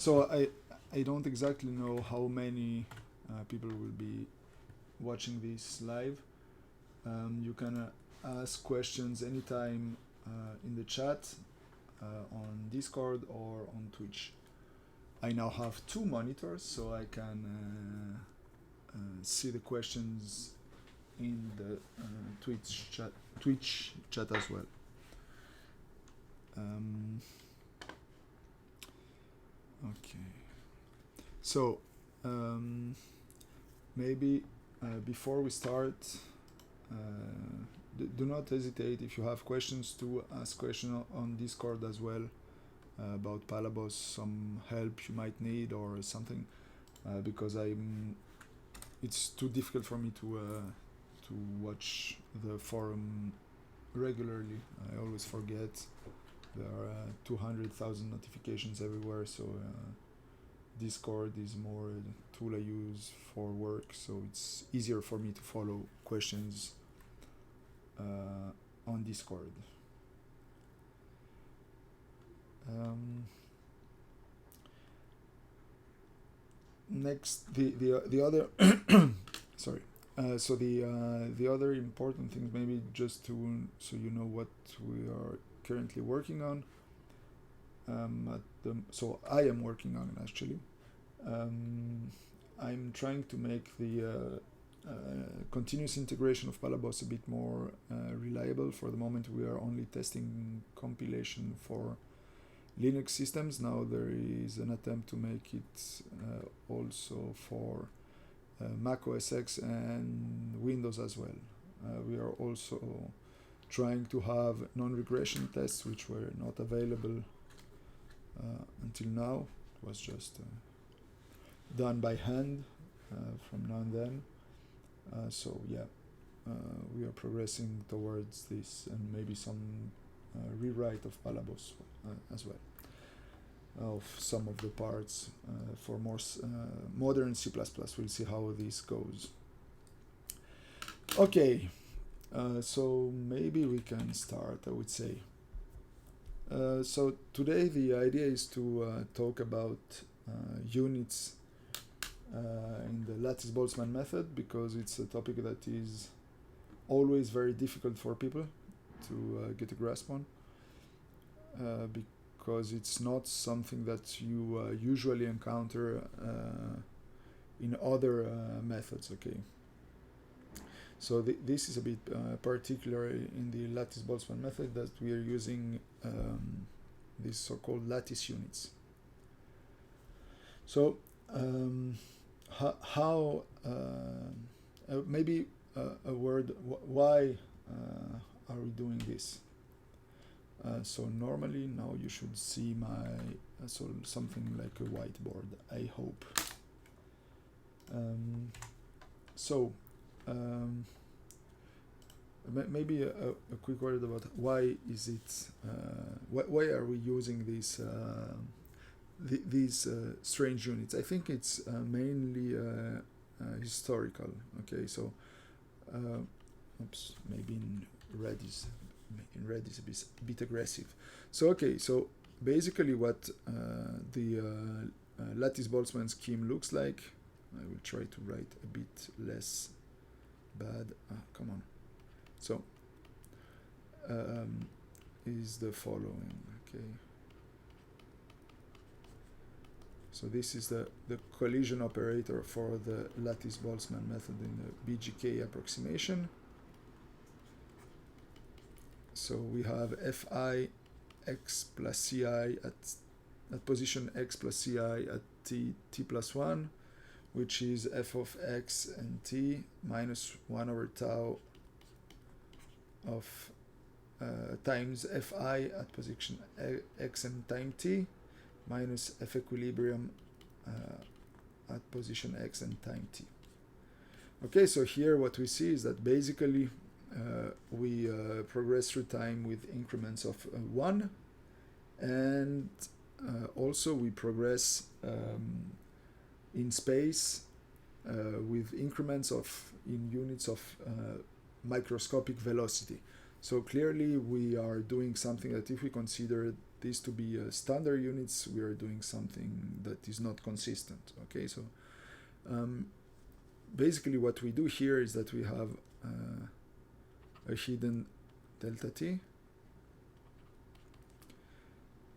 So I don't exactly know how many people will be watching this live. You can ask questions anytime in the chat on Discord or on Twitch. I now have two monitors, so I can see the questions in the Twitch chat as well. Okay. So maybe before we start, do not hesitate if you have questions to ask questions on Discord as well about Palabos, some help you might need or something, because it's too difficult for me to watch the forum regularly. I always forget. There are 200,000 notifications everywhere, so Discord is more a tool I use for work, so it's easier for me to follow questions on Discord. Next, the other sorry. So the other important things, maybe just so you know what we are currently working on. So I am working on it actually. I'm trying to make the continuous integration of Palabos a bit more reliable. For the moment, we are only testing compilation for Linux systems. Now there is an attempt to make it also for Mac OS X and Windows as well. We are also trying to have non-regression tests, which were not available until now. It was just done by hand from now and then. So yeah, we are progressing towards this, and maybe some rewrite of Palabos as well, of some of the parts for more modern C++. We'll see how this goes. Okay, so maybe we can start, I would say. So today the idea is to talk about units in the Lattice Boltzmann method, because it's a topic that is always very difficult for people to get a grasp on, because it's not something that you usually encounter in other methods. Okay, so this is a bit particular in the Lattice Boltzmann method, that we are using these so-called lattice units. So how maybe a word, why are we doing this? So normally now you should see my something like a whiteboard, I hope. Maybe a quick word about why is it why are we using these strange units. I think it's mainly historical. Okay, so oops, maybe in red is a bit aggressive. So okay, so basically what the Lattice Boltzmann scheme looks like, I will try to write a bit less bad. Come on. So is the following. Okay, so this is the collision operator for the Lattice Boltzmann method in the BGK approximation. So we have fi x plus ci at position x plus ci at t plus 1, which is f of x and t minus 1 over tau of times fi at position x and time t minus f equilibrium at position x and time t. Okay, so here what we see is that basically we progress through time with increments of 1, and also we progress in space with increments in units of microscopic velocity. So clearly we are doing something that, if we consider this to be standard units, we are doing something that is not consistent. Okay, so basically what we do here is that we have a hidden delta t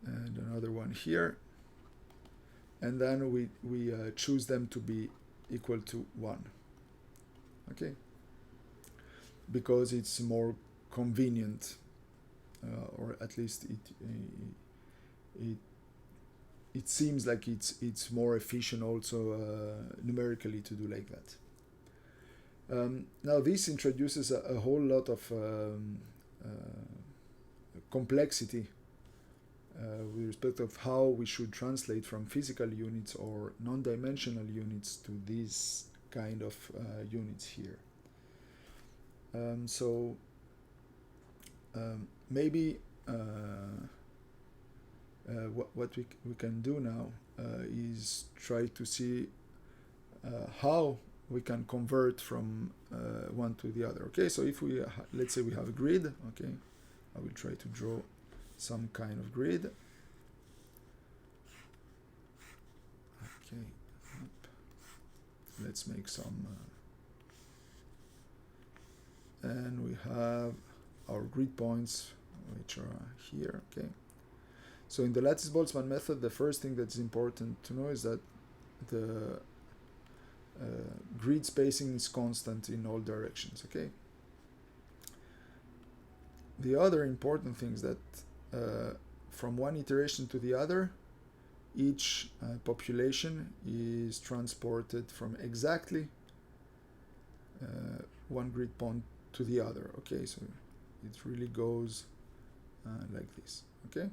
and another one here, and then we choose them to be equal to 1. Okay, because it's more convenient, or at least it seems like it's more efficient also numerically to do like that. Now this introduces a whole lot of complexity with respect of how we should translate from physical units or non-dimensional units to these kind of units here. So maybe what we can do now is try to see how we can convert from one to the other. Okay, so if we let's say we have a grid. Okay, I will try to draw some kind of grid. Okay, let's make some and we have our grid points, which are here. Okay, so in the lattice Boltzmann method, the first thing that's important to know is that the grid spacing is constant in all directions. Okay, the other important thing is that from one iteration to the other, each population is transported from exactly one grid point to the other. Okay, so it really goes like this. Okay,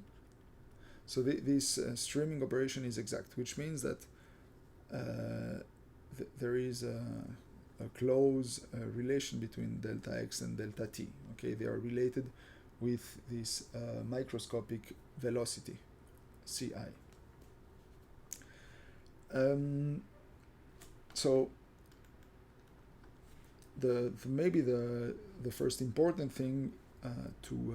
so this streaming operation is exact, which means that there is a close relation between delta x and delta t. Okay, they are related with this microscopic velocity, ci. So maybe the first important thing to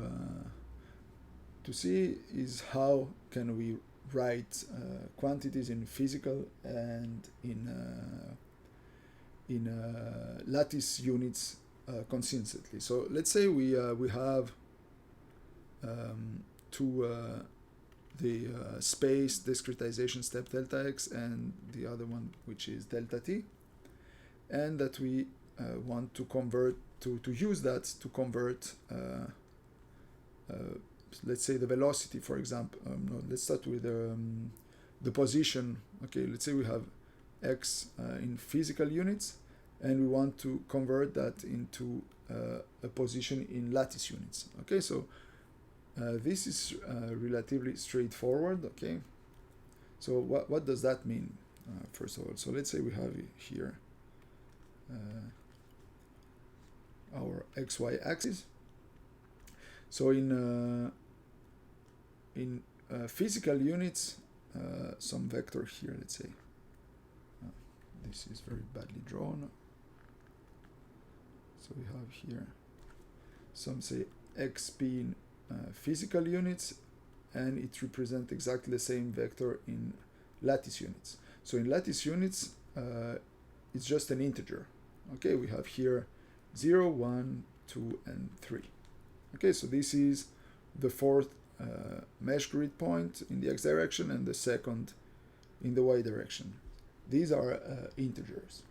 see is how can we write quantities in physical and in lattice units consistently. So let's say we have the space discretization step delta x and the other one which is delta t, and that we want to convert to use that to convert let's say the velocity, for example. No, let's start with the position. Okay, let's say we have x in physical units, and we want to convert that into a position in lattice units. Okay, so this is relatively straightforward. Okay, so what does that mean? First of all, so let's say we have here our xy axis. So in physical units, some vector here, let's say this is very badly drawn, so we have here some, say, xp in physical units, and it represents exactly the same vector in lattice units. So in lattice units, it's just an integer. Okay, we have here 0, 1, 2, and 3. Okay, so this is the fourth mesh grid point in the x direction and the second in the y direction. These are integers.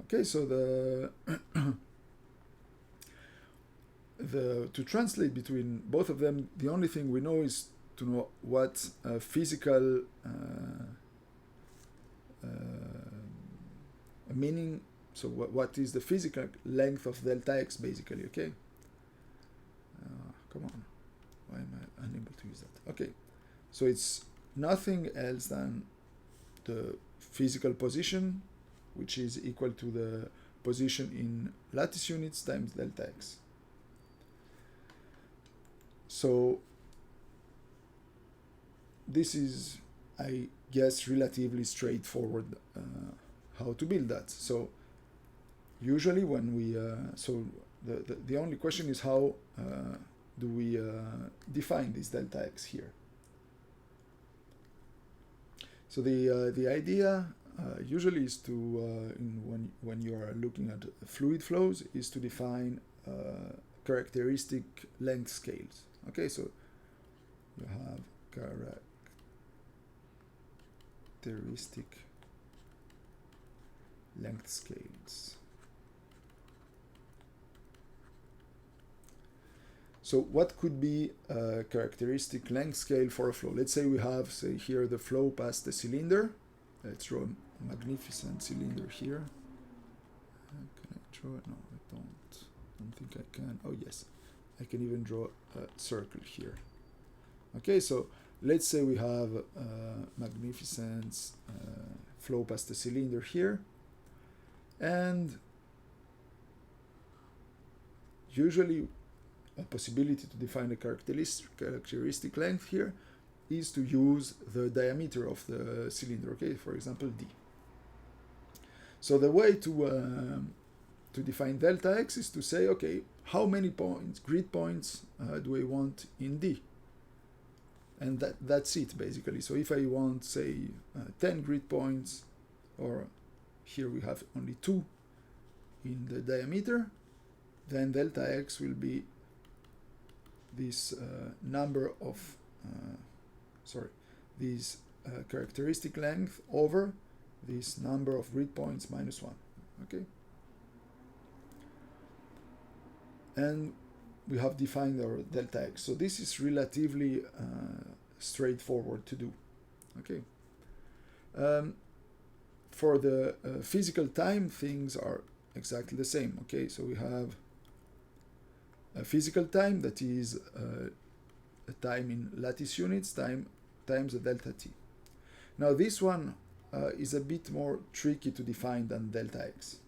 Okay, so to translate between both of them, the only thing we know is to know what physical meaning. So what is the physical length of delta x, basically. Okay. Come on, why am I unable to use that? Okay, so it's nothing else than the physical position, which is equal to the position in lattice units times delta x. So this is, I guess, relatively straightforward how to build that. So usually when we so the only question is how do we define this delta x here. So the idea usually is to when you are looking at fluid flows is to define characteristic length scales. Okay, so you have characteristic length scales. So what could be a characteristic length scale for a flow? Let's say we have, say here, the flow past the cylinder. Let's draw a magnificent cylinder here. Can I draw it? No, I don't think I can. Oh yes, I can even draw a circle here. Okay, so let's say we have magnificent flow past the cylinder here, and usually a possibility to define a characteristic length here is to use the diameter of the cylinder, okay, for example d. So the way to define delta x is to say, okay, how many points, grid points do I want in d? And that's it basically. So if I want, say, 10 grid points, or here we have only 2 in the diameter, then delta x will be this number of this characteristic length over this number of grid points minus 1. Okay, and we have defined our delta x. So this is relatively straightforward to do. Okay, for the physical time, things are exactly the same. Okay, so we have a physical time that is a time in lattice units times the delta t. Now this one is a bit more tricky to define than delta x.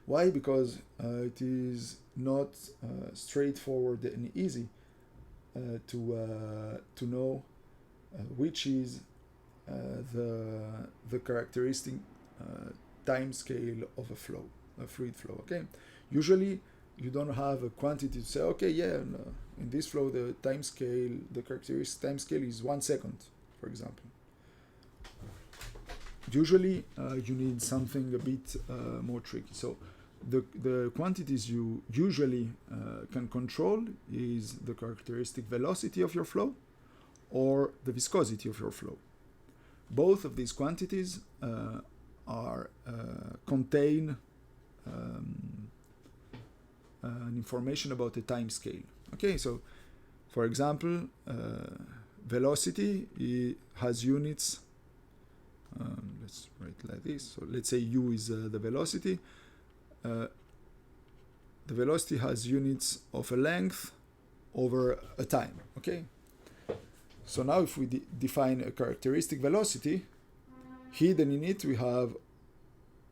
Why? Because it is not straightforward and easy to know which is the characteristic time scale of a fluid flow. Okay, usually you don't have a quantity to say, okay, yeah, in this flow the time scale, the characteristic time scale is 1 second, for example. Usually you need something a bit more tricky. So the quantities you usually can control is the characteristic velocity of your flow or the viscosity of your flow. Both of these quantities contain information about the time scale. Okay, so for example, velocity has units. Let's write like this. So let's say u is the velocity. The velocity has units of a length over a time. Okay, so now if we define a characteristic velocity, hidden in it we have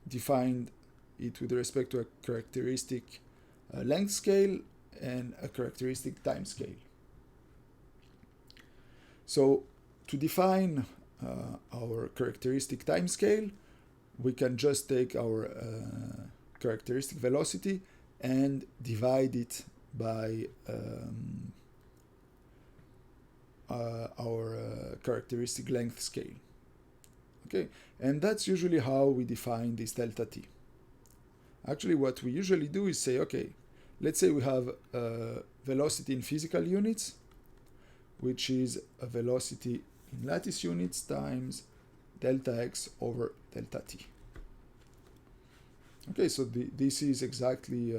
defined it with respect to a characteristic length scale and a characteristic time scale. So to define our characteristic time scale, we can just take our characteristic velocity and divide it by our characteristic length scale. Okay, and that's usually how we define this delta t. Actually, what we usually do is say, okay, let's say we have a velocity in physical units, which is a velocity in lattice units times delta x over delta t. Okay, so this is exactly,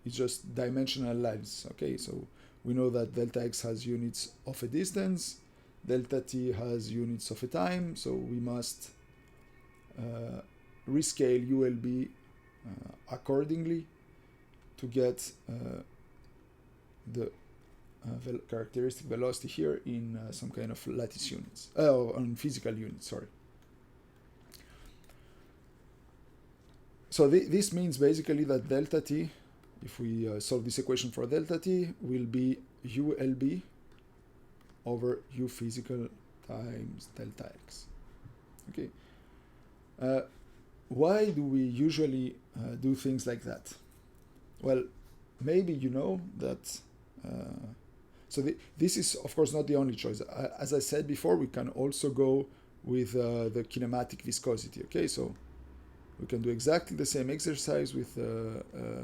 it's just dimensional lines. Okay, so we know that delta x has units of a distance, delta t has units of a time, so we must rescale ULB accordingly to get the characteristic velocity here in some kind of lattice units, on physical units, sorry. So this means basically that delta t, if we solve this equation for delta t, will be ULB over U physical times delta x. Okay. Why do we usually do things like that? Well, maybe you know that So this is, of course, not the only choice. As I said before, we can also go with the kinematic viscosity. Okay, so we can do exactly the same exercise with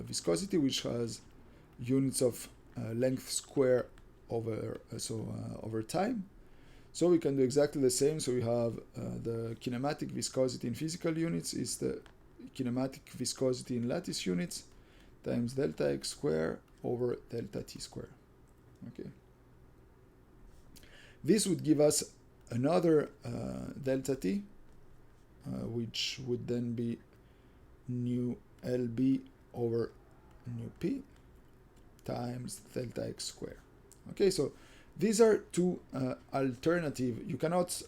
viscosity, which has units of length square over over time. So we can do exactly the same. So we have the kinematic viscosity in physical units is the kinematic viscosity in lattice units times delta x square over delta t square. Okay. This would give us another delta t, which would then be nu LB over nu P times delta x square. Okay, so these are two alternative. You cannot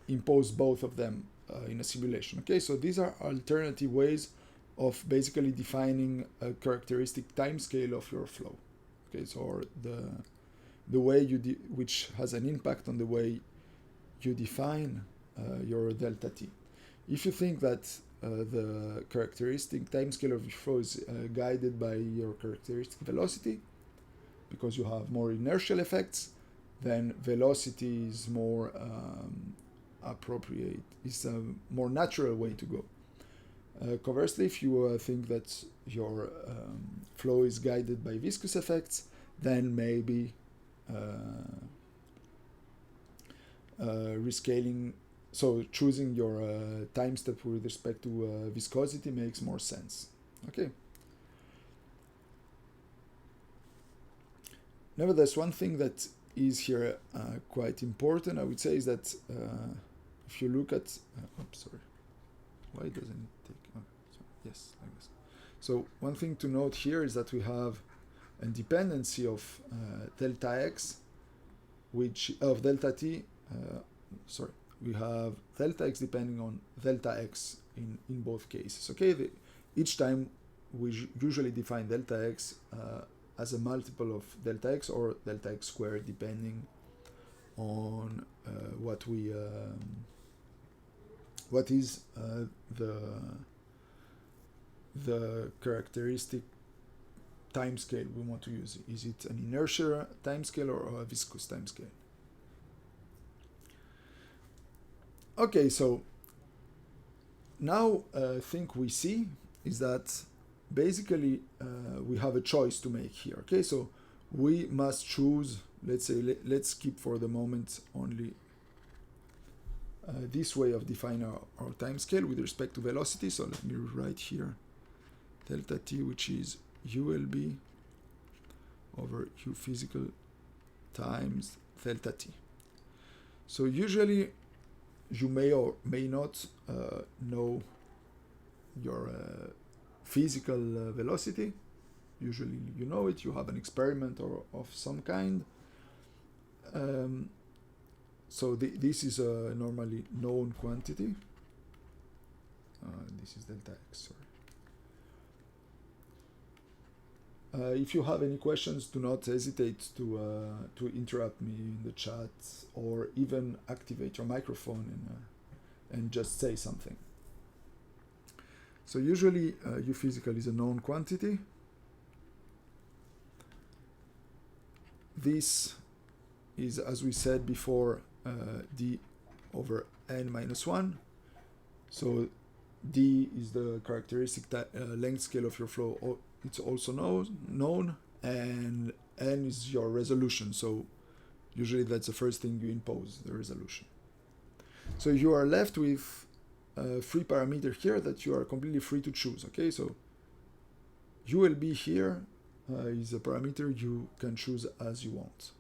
impose both of them in a simulation. Okay, so these are alternative ways of basically defining a characteristic timescale of your flow. Okay, so or the way you which has an impact on the way you define your delta t. If you think that the characteristic timescale of your flow is guided by your characteristic velocity, because you have more inertial effects, then velocity is more appropriate, is a more natural way to go. Conversely, if you think that your flow is guided by viscous effects, then maybe rescaling, so choosing your time step with respect to viscosity makes more sense. Okay. Nevertheless, one thing that is here quite important, I would say, is that if you look at, oops, sorry, why doesn't it take? Oh, sorry. Yes, I guess. So one thing to note here is that we have a dependency of delta x, which of delta t. Sorry, we have delta x depending on delta x in both cases. Okay, each time we usually define delta x as a multiple of delta x or delta x squared, depending on what is the characteristic timescale we want to use. Is it an inertia timescale or a viscous timescale? Okay, so now thing we see is that basically we have a choice to make here. Okay, so we must choose, let's say, let's keep for the moment only this way of defining our time scale with respect to velocity. So let me write here delta t, which is ULB over U physical times delta t. So usually you may or may not know your physical velocity. Usually you know it, you have an experiment or of some kind. So this is a normally known quantity. This is delta x, sorry. If you have any questions, do not hesitate to interrupt me in the chat or even activate your microphone and just say something. So usually U physical is a known quantity. This is, as we said before, d over n minus 1. So d is the characteristic length scale of your flow. It's also known, and n is your resolution. So usually that's the first thing you impose, the resolution. So you are left with a free parameter here that you are completely free to choose. Okay, so ULB here is a parameter you can choose as you want.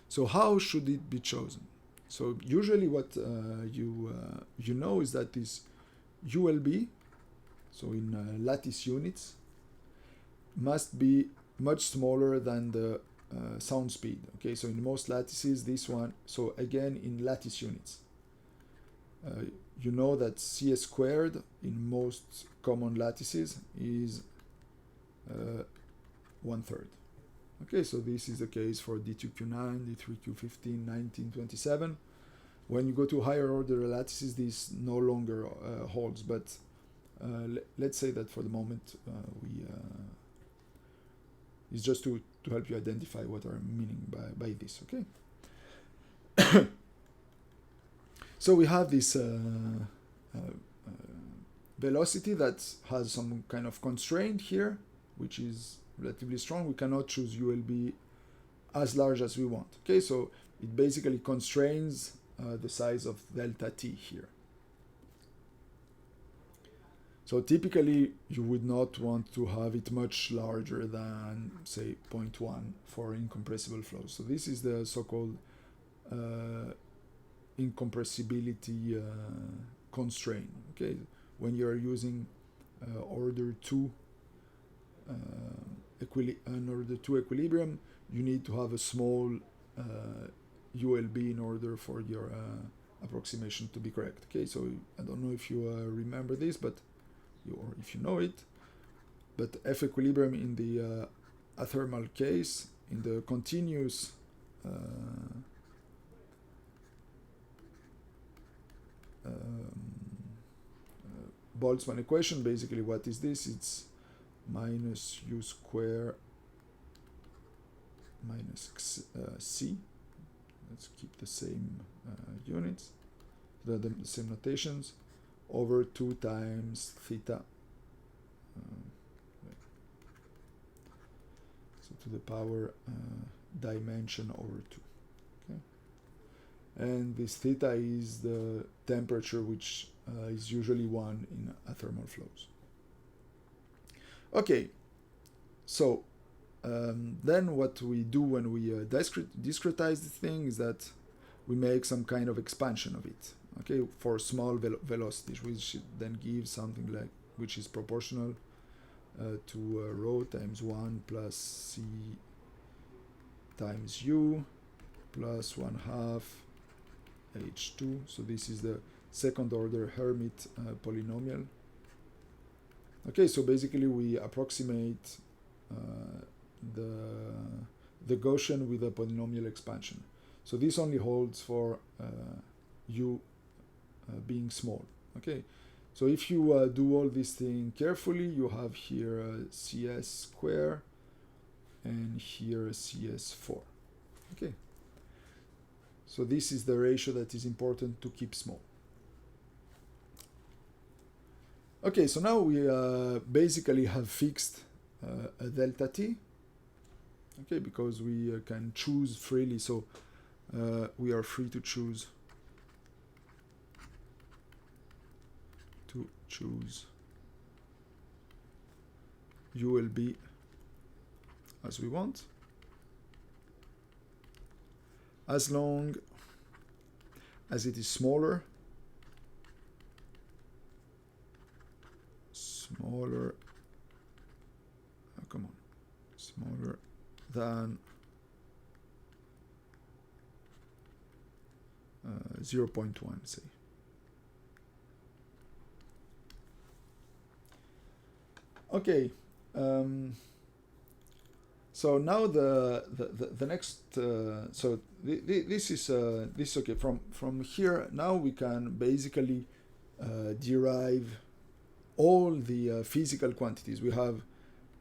So how should it be chosen? So usually what you know is that this ULB, so in lattice units, must be much smaller than the sound speed. Okay, so in most lattices, this one, so again in lattice units, you know that CS squared in most common lattices is 1/3. Okay, so this is the case for D2Q9, D3Q15, 19, 27. When you go to higher order lattices, this no longer holds, but let's say that for the moment it's just to to help you identify what are meaning by this, okay? So we have this velocity that has some kind of constraint here, which is relatively strong. We cannot choose ULB as large as we want, okay? So it basically constrains the size of delta t here. So typically you would not want to have it much larger than, say, 0.1 for incompressible flows. So this is the so-called incompressibility constraint, okay? When you're using order 2 equilibrium, you need to have a small ULB in order for your approximation to be correct, okay? So I don't know if you remember this, but or if you know it, but F equilibrium in the athermal case, in the continuous Boltzmann equation, basically what is this? It's minus u square minus c. Let's keep the same units, the same notations, over 2 times theta. So to the power dimension over 2. Okay. And this theta is the temperature, which is usually 1 in athermal flows. Okay, so then what we do when we discretize the thing is that we make some kind of expansion of it, okay, for small velocities, which then gives something like, which is proportional to rho times 1 plus c times u plus 1/2 h2. So this is the second order Hermite polynomial. Okay, so basically we approximate the Gaussian with a polynomial expansion. So this only holds for u being small. Okay, so if you do all this thing carefully, you have here CS square and here CS4. Okay, so this is the ratio that is important to keep small. Okay, so now we basically have fixed a delta t, okay, because we can choose freely, so we are free to choose ULB as we want, as long as it is smaller than 0.1, say. Okay, so now the next so this is okay. From here now we can basically derive all the physical quantities. We have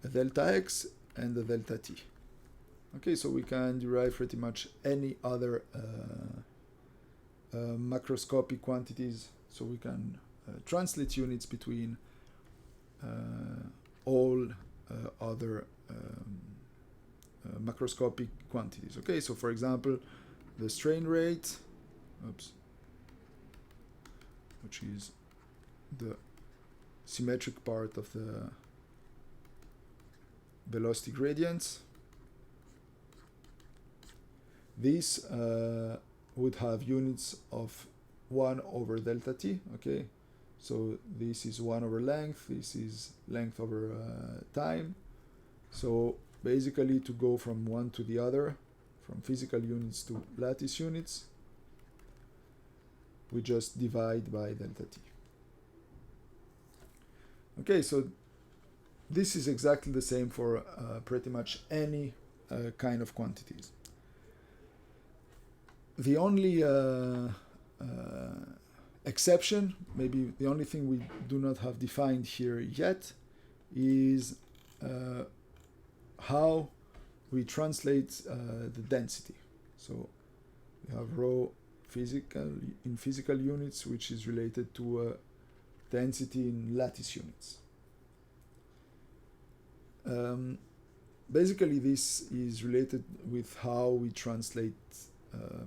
a delta x and a delta t. Okay, so we can derive pretty much any other macroscopic quantities. So we can translate units between all other macroscopic quantities. Okay, so for example, the strain rate, which is the symmetric part of the velocity gradients. This would have units of 1 over delta t, okay? So this is 1 over length, this is length over time. So basically to go from one to the other, from physical units to lattice units, we just divide by delta t. Okay, so this is exactly the same for pretty much any kind of quantities. The only exception, maybe the only thing we do not have defined here yet, is how we translate the density. So we have rho in physical units, which is related to density in lattice units. Basically, this is related with how we translate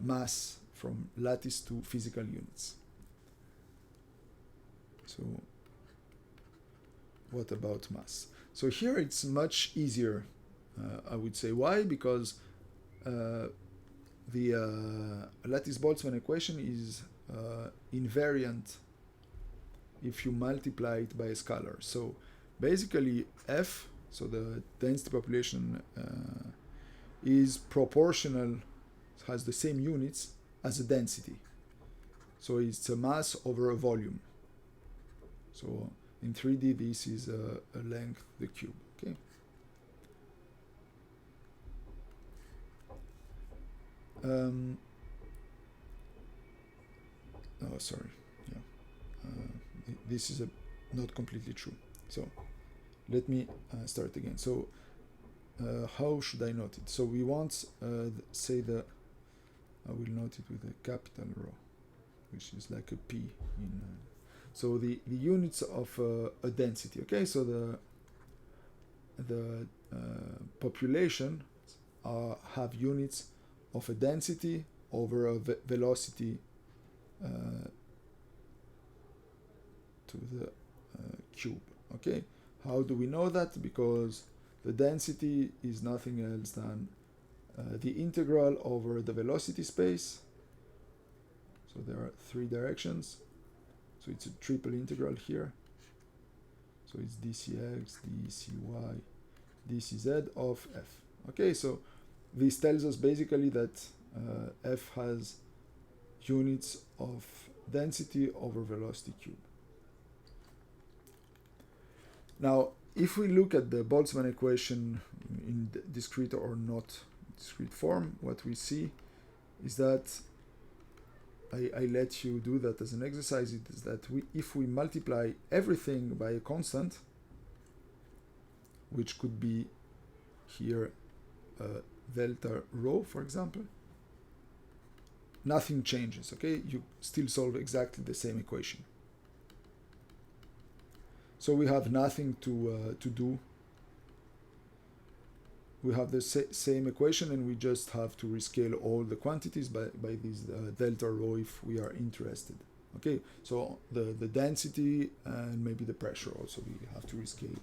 mass from lattice to physical units. So what about mass? So here it's much easier, I would say. Why? Because the lattice Boltzmann equation is invariant if you multiply it by a scalar. So basically F, so the density population, is proportional, has the same units as a density. So it's a mass over a volume. So in 3D, this is a length, the cube. Okay. Oh, sorry. Yeah. This is not completely true. So let me start again. So how should I note it? So we want, say I will note it with a capital rho, which is like a P in. So the units of a density. Okay. So the population have units of a density over a velocity to the cube. Okay. How do we know that? Because the density is nothing else than the integral over the velocity space. So there are three directions. So it's a triple integral here. So it's dcx, dcy, dcz of f. Okay, so this tells us basically that f has units of density over velocity cube. Now, if we look at the Boltzmann equation in discrete or not discrete form, what we see is that I let you do that as an exercise. It is that if we multiply everything by a constant, which could be here delta rho, for example, nothing changes. Okay, you still solve exactly the same equation. So we have nothing to do. We have the same equation, and we just have to rescale all the quantities by this delta rho if we are interested. Okay, so the density and maybe the pressure also we have to rescale.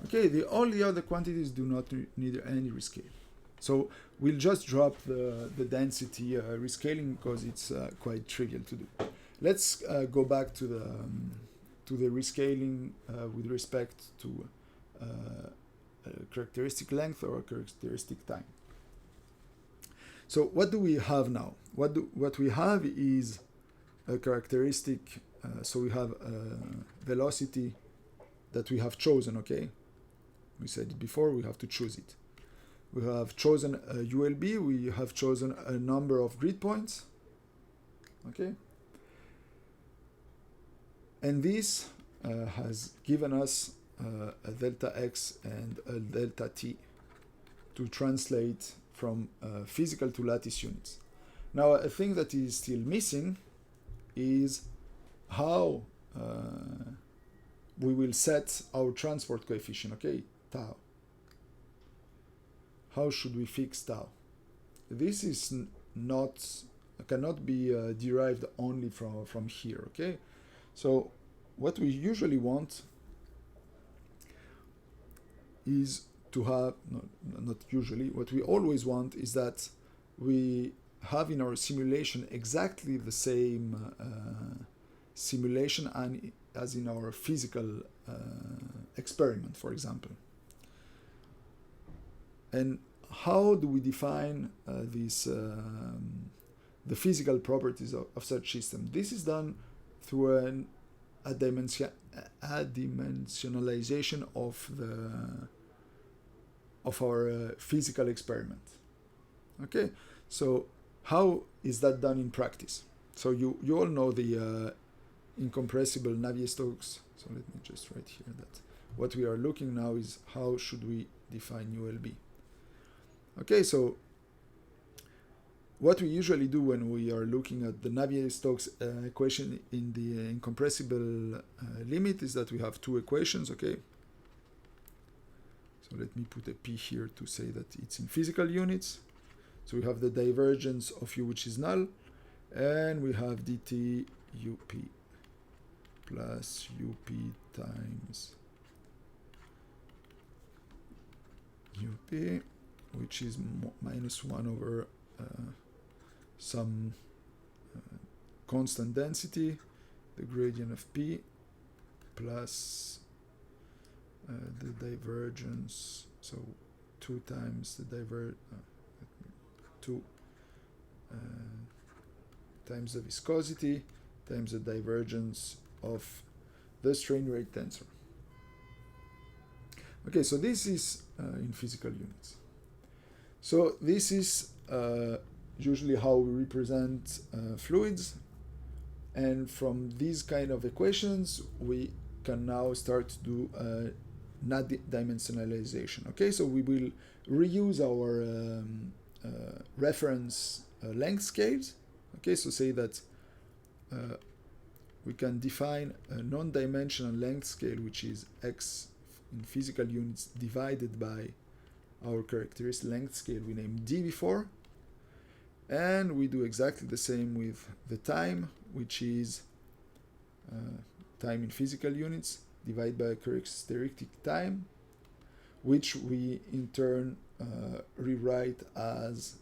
Okay, all the other quantities do not need any rescale. So we'll just drop the density rescaling because it's quite trivial to do. Let's go back to the rescaling with respect to characteristic length or characteristic time. So what do we have now? What we have is a characteristic. So we have a velocity that we have chosen. Okay, we said it before. We have to choose it. We have chosen a ULB. We have chosen a number of grid points. Okay, and this has given us a delta x and a delta t to translate from physical to lattice units. Now, a thing that is still missing is how we will set our transport coefficient, okay, tau. How should we fix tau? This is cannot be derived only from here, okay? So what we usually want is to have, not usually, what we always want is that we have in our simulation exactly the same simulation as in our physical experiment, for example. And how do we define the physical properties of such system? This is done through a dimensionalization of our physical experiment. Okay, so how is that done in practice? So you all know the incompressible Navier-Stokes. So let me just write here that what we are looking now is how should we define ULB. Okay, so what we usually do when we are looking at the Navier-Stokes equation in the incompressible limit is that we have two equations, okay? So let me put a P here to say that it's in physical units. So we have the divergence of U, which is null, and we have dt up plus up times up, which is minus 1 over some constant density, the gradient of P, plus the divergence, so 2 times the times the viscosity times the divergence of the strain rate tensor. Okay, so this is in physical units. So this is usually how we represent fluids, and from these kind of equations we can now start to do dimensionalization. Okay, so we will reuse our reference length scales. Okay, so say that we can define a non-dimensional length scale, which is x in physical units divided by our characteristic length scale we named d before, and we do exactly the same with the time, which is time in physical units divided by characteristic time, which we in turn rewrite as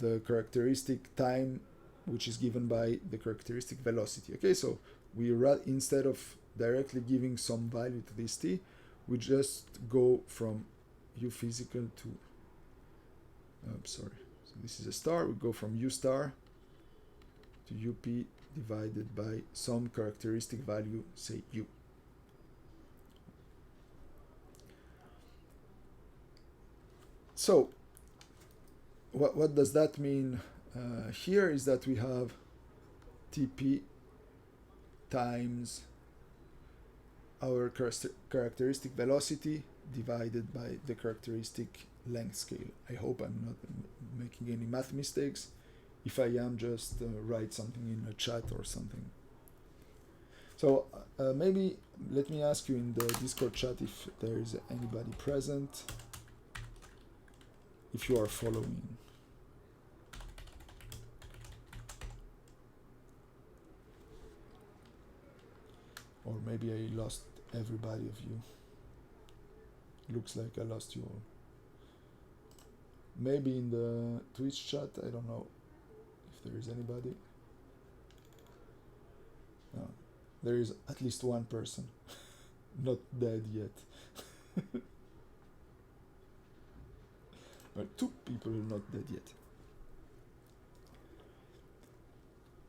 the characteristic time, which is given by the characteristic velocity. Okay, so we instead of directly giving some value to this t, we just go from u physical to so this is a star. We go from u star to up divided by some characteristic value, say u. So what does that mean here is that we have Tp times our characteristic velocity divided by the characteristic length scale. I hope I'm not making any math mistakes. If I am, just write something in a chat or something. So maybe let me ask you in the Discord chat if there is anybody present, if you are following. Or maybe I lost everybody of you. Looks like I lost you all. Maybe in the Twitch chat, I don't know if there is anybody. No, there is at least one person not dead yet. Well, 2 people are not dead yet.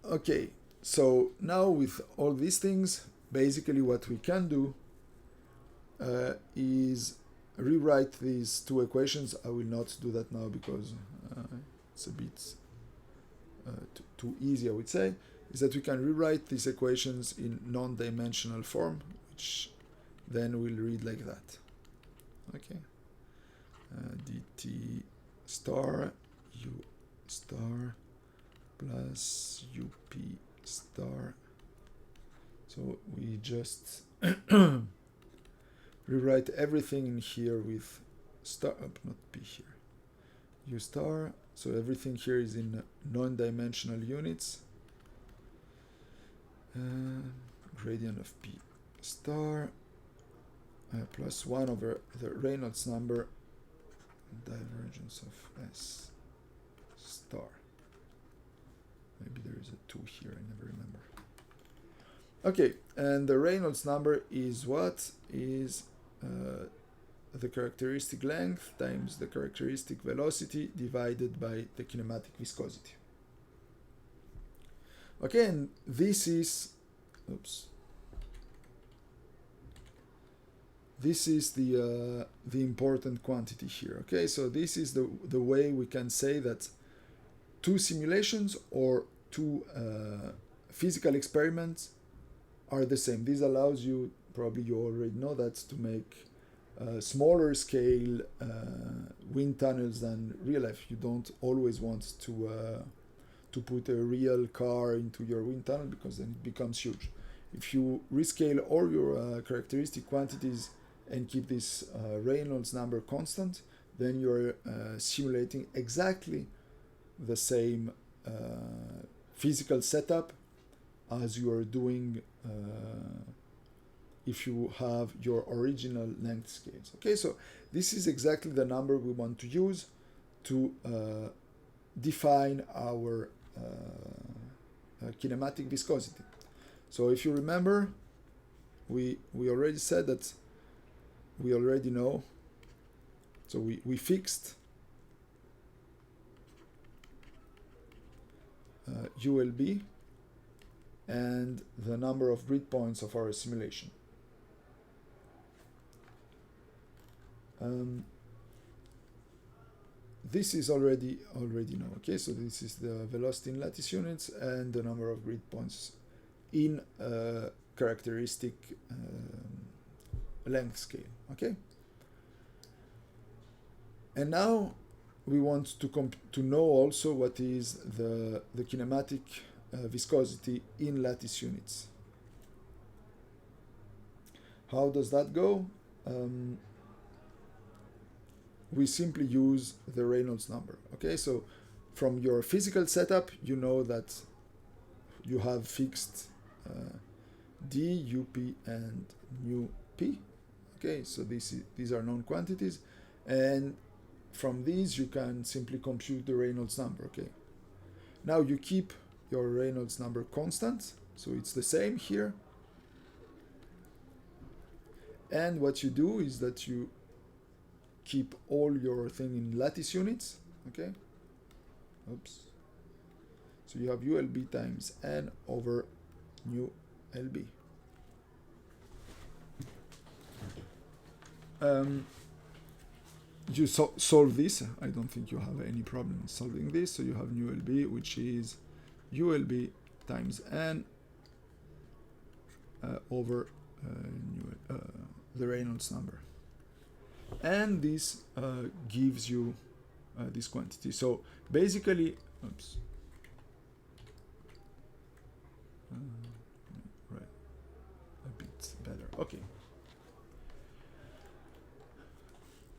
Okay, so now with all these things, basically what we can do is rewrite these 2 equations. I will not do that now because it's a bit too easy, I would say. Is that we can rewrite these equations in non-dimensional form, which then will read like that. Okay, dt star u star plus up star. So we just rewrite everything in here with star, not p here, u star. So everything here is in non-dimensional units. Gradient of p star plus 1 over the Reynolds number, divergence of s star. Maybe there is a 2 here, I never remember. Okay, and the Reynolds number is what? Is the characteristic length times the characteristic velocity divided by the kinematic viscosity. Okay, and this is, this is the important quantity here. Okay, so this is the way we can say that 2 simulations or 2 physical experiments are the same. This allows you, probably you already know that, to make smaller scale wind tunnels than real life. You don't always want to put a real car into your wind tunnel, because then it becomes huge. If you rescale all your characteristic quantities and keep this Reynolds number constant, then you're simulating exactly the same physical setup as you are doing if you have your original length scales. Okay, so this is exactly the number we want to use to define our kinematic viscosity. So if you remember, we already said that we already know. So we fixed ULB and the number of grid points of our simulation. This is already known. Okay, so this is the velocity in lattice units and the number of grid points in characteristic length scale. Okay, and now we want to know also what is the kinematic viscosity in lattice units. How does that go? We simply use the Reynolds number. Okay, so from your physical setup, you know that you have fixed d, up, and nu p. Okay, so these are known quantities, and from these you can simply compute the Reynolds number. Okay, now you keep your Reynolds number constant, so it's the same here, and what you do is that you keep all your thing in lattice units. Okay, oops, so you have ULB times n over nu LB. You solve this. I don't think you have any problem solving this. So you have nu LB, which is ULB times n over the Reynolds number. And this gives you this quantity. So basically, oops. Right, a bit better. Okay.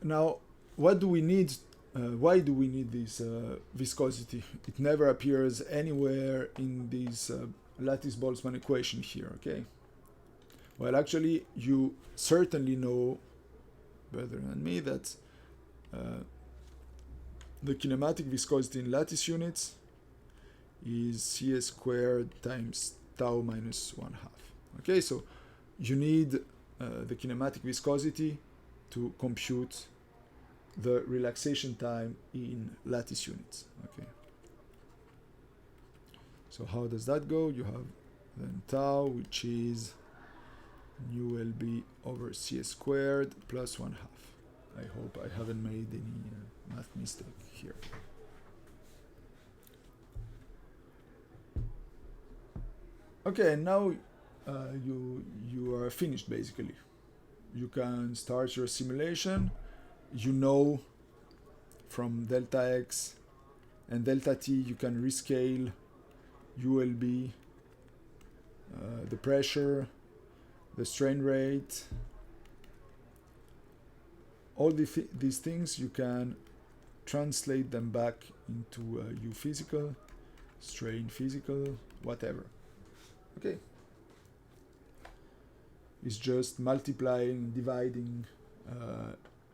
Now, what do we need? Why do we need this viscosity? It never appears anywhere in this lattice Boltzmann equation here. Okay. Well, actually, you certainly know better than me that the kinematic viscosity in lattice units is Cs squared times tau minus 1/2. Okay, so you need the kinematic viscosity to compute the relaxation time in lattice units. Okay, so how does that go? You have then tau, which is nu LB over Cs squared plus 1/2. I hope I haven't made any math mistake here. Okay, now you are finished basically. You can start your simulation. You know from delta x and delta t you can rescale ULB, the pressure, the strain rate, all these things you can translate them back into U physical, strain physical, whatever. Okay, it's just multiplying, dividing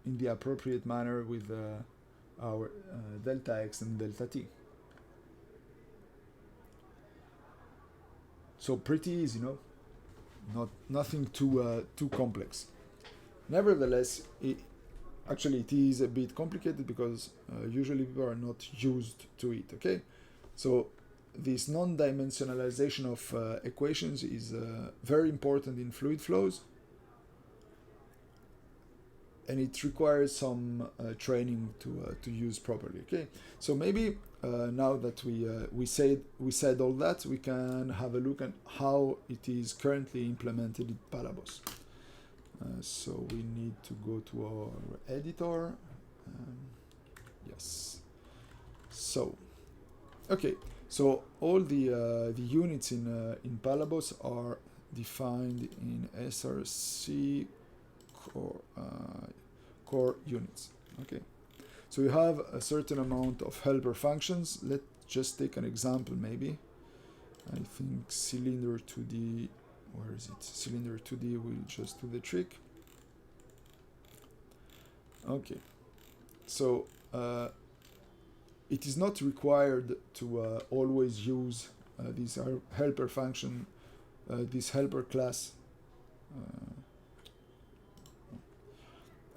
in the appropriate manner with our delta x and delta t. So pretty easy, no? Nothing too complex. Nevertheless, it is a bit complicated because usually people are not used to it. Okay, so this non-dimensionalization of equations is very important in fluid flows, and it requires some training to use properly. Okay, so maybe now that we said all that, we can have a look at how it is currently implemented in Palabos. So we need to go to our editor. Yes. So, okay. So all the units in Palabos are defined in SRC core units. Okay. So you have a certain amount of helper functions. Let's just take an example maybe. I think cylinder 2D, where is it? Cylinder 2D will just do the trick. Okay. So it is not required to always use this helper function, this helper class,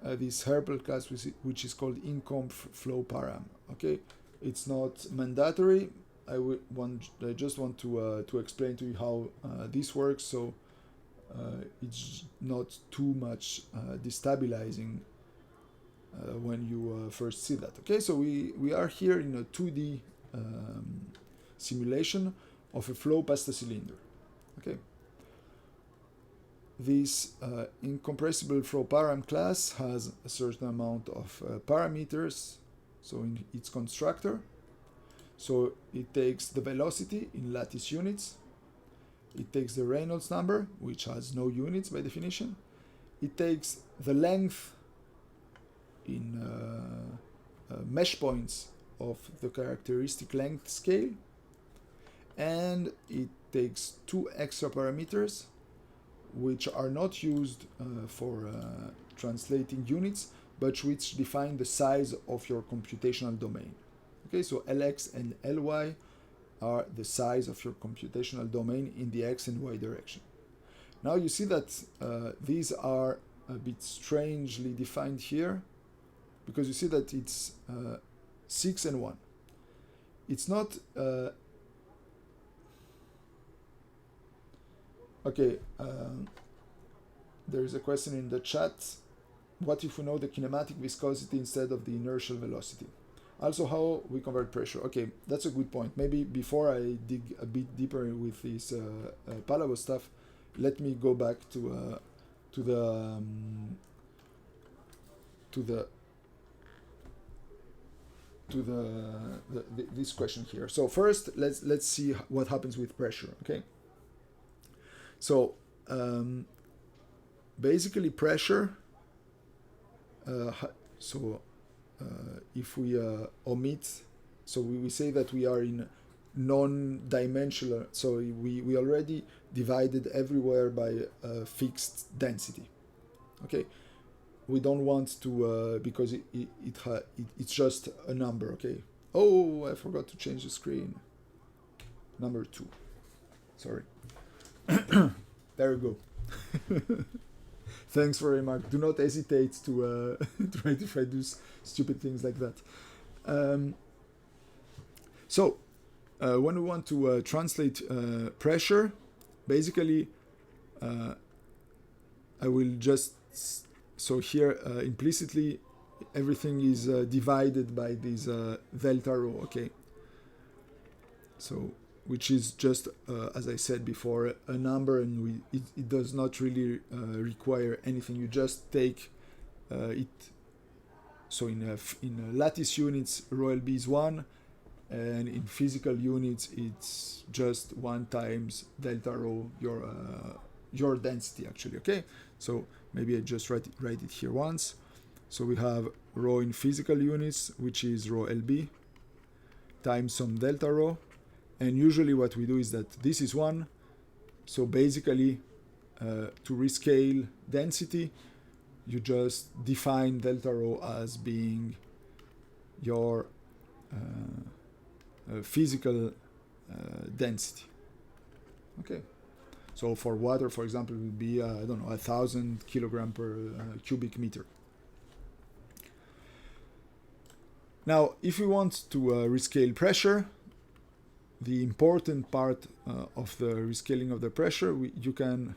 this helper class which is called incomp flow param. Okay, it's not mandatory. I just want to explain to you how this works, so it's not too much destabilizing when you first see that. Okay, so we are here in a 2D simulation of a flow past a cylinder. Okay, this incompressible flow param class has a certain amount of parameters, so in its constructor. So it takes the velocity in lattice units, it takes the Reynolds number, which has no units by definition, it takes the length in mesh points of the characteristic length scale, and it takes two extra parameters which are not used for translating units, but which define the size of your computational domain. Okay, so Lx and Ly are the size of your computational domain in the x and y direction. Now you see that these are a bit strangely defined here, because you see that it's 6 and 1. It's not... okay, there is a question in the chat. What if we know the kinematic viscosity instead of the inertial velocity? Also, how we convert pressure. Okay, that's a good point. Maybe before I dig a bit deeper with this Palabos stuff, let me go back to this question here. So first, let's see what happens with pressure. Okay. So basically, pressure. If we omit, so we say that we are in non-dimensional, so we already divided everywhere by a fixed density. Okay, we don't want to because it's just a number. Okay. Oh, I forgot to change the screen. Number 2. Sorry. There we go. Thanks for remark. Do not hesitate to try to reduce stupid things like that. When we want to translate pressure, basically, I will just, so here implicitly everything is divided by this delta rho. Okay. So, which is just, as I said before, a number, and it does not really require anything. You just take it. So in lattice units, rho LB is 1, and in physical units, it's just 1 times delta rho, your density actually. Okay, so maybe I just write it here once. So we have rho in physical units, which is rho LB, times some delta rho. And usually what we do is that this is 1. So basically, to rescale density, you just define delta rho as being your physical density. Okay. So for water, for example, it would be, I don't know, 1,000 kilogram per cubic meter. Now, if we want to rescale pressure, the important part of the rescaling of the pressure, you can,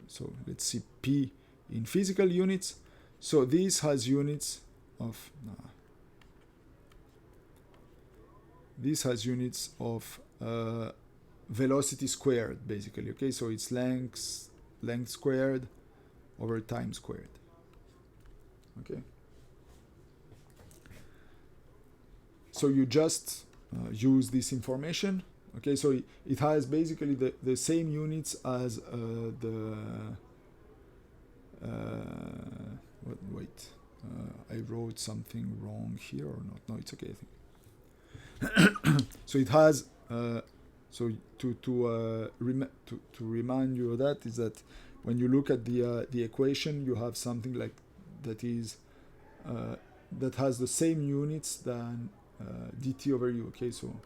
so let's see P in physical units. So this has units of, velocity squared, basically. Okay, so it's length squared over time squared. Okay. So you just use this information. Okay, so it has basically the same units as I wrote something wrong here or not? No, it's okay, I think. So it has, so to remind you of that is that when you look at the equation, you have something like that is that has the same units than dt over u. Okay, so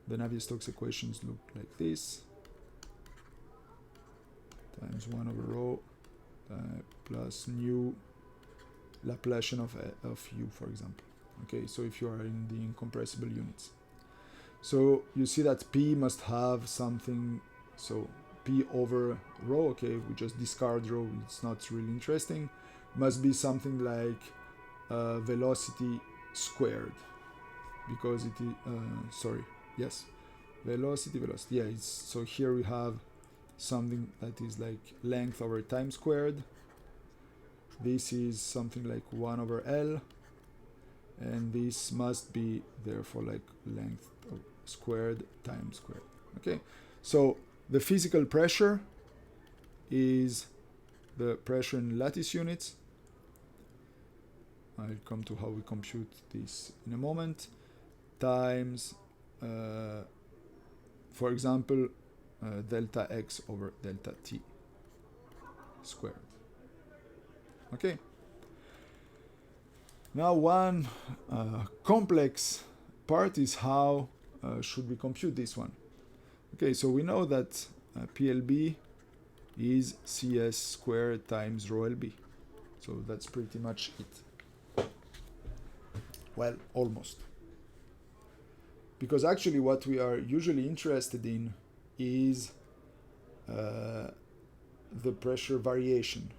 the Navier-Stokes equations look like this: times 1 over rho plus nu Laplacian of u, for example. Okay, so if you are in the incompressible units, so you see that p must have something. So p over rho, okay, we just discard rho, it's not really interesting. Must be something like velocity squared, because it is velocity, yeah, so here we have something that is like length over time squared. This is something like 1 over L, and this must be therefore like length squared times squared. Okay, so the physical pressure is the pressure in lattice units. I'll come to how we compute this in a moment, times for example delta x over delta t squared. Okay, now one complex part is how should we compute this one. Okay, so we know that PLB is CS squared times rho LB, so that's pretty much it. Well, almost, because actually what we are usually interested in is the pressure variation.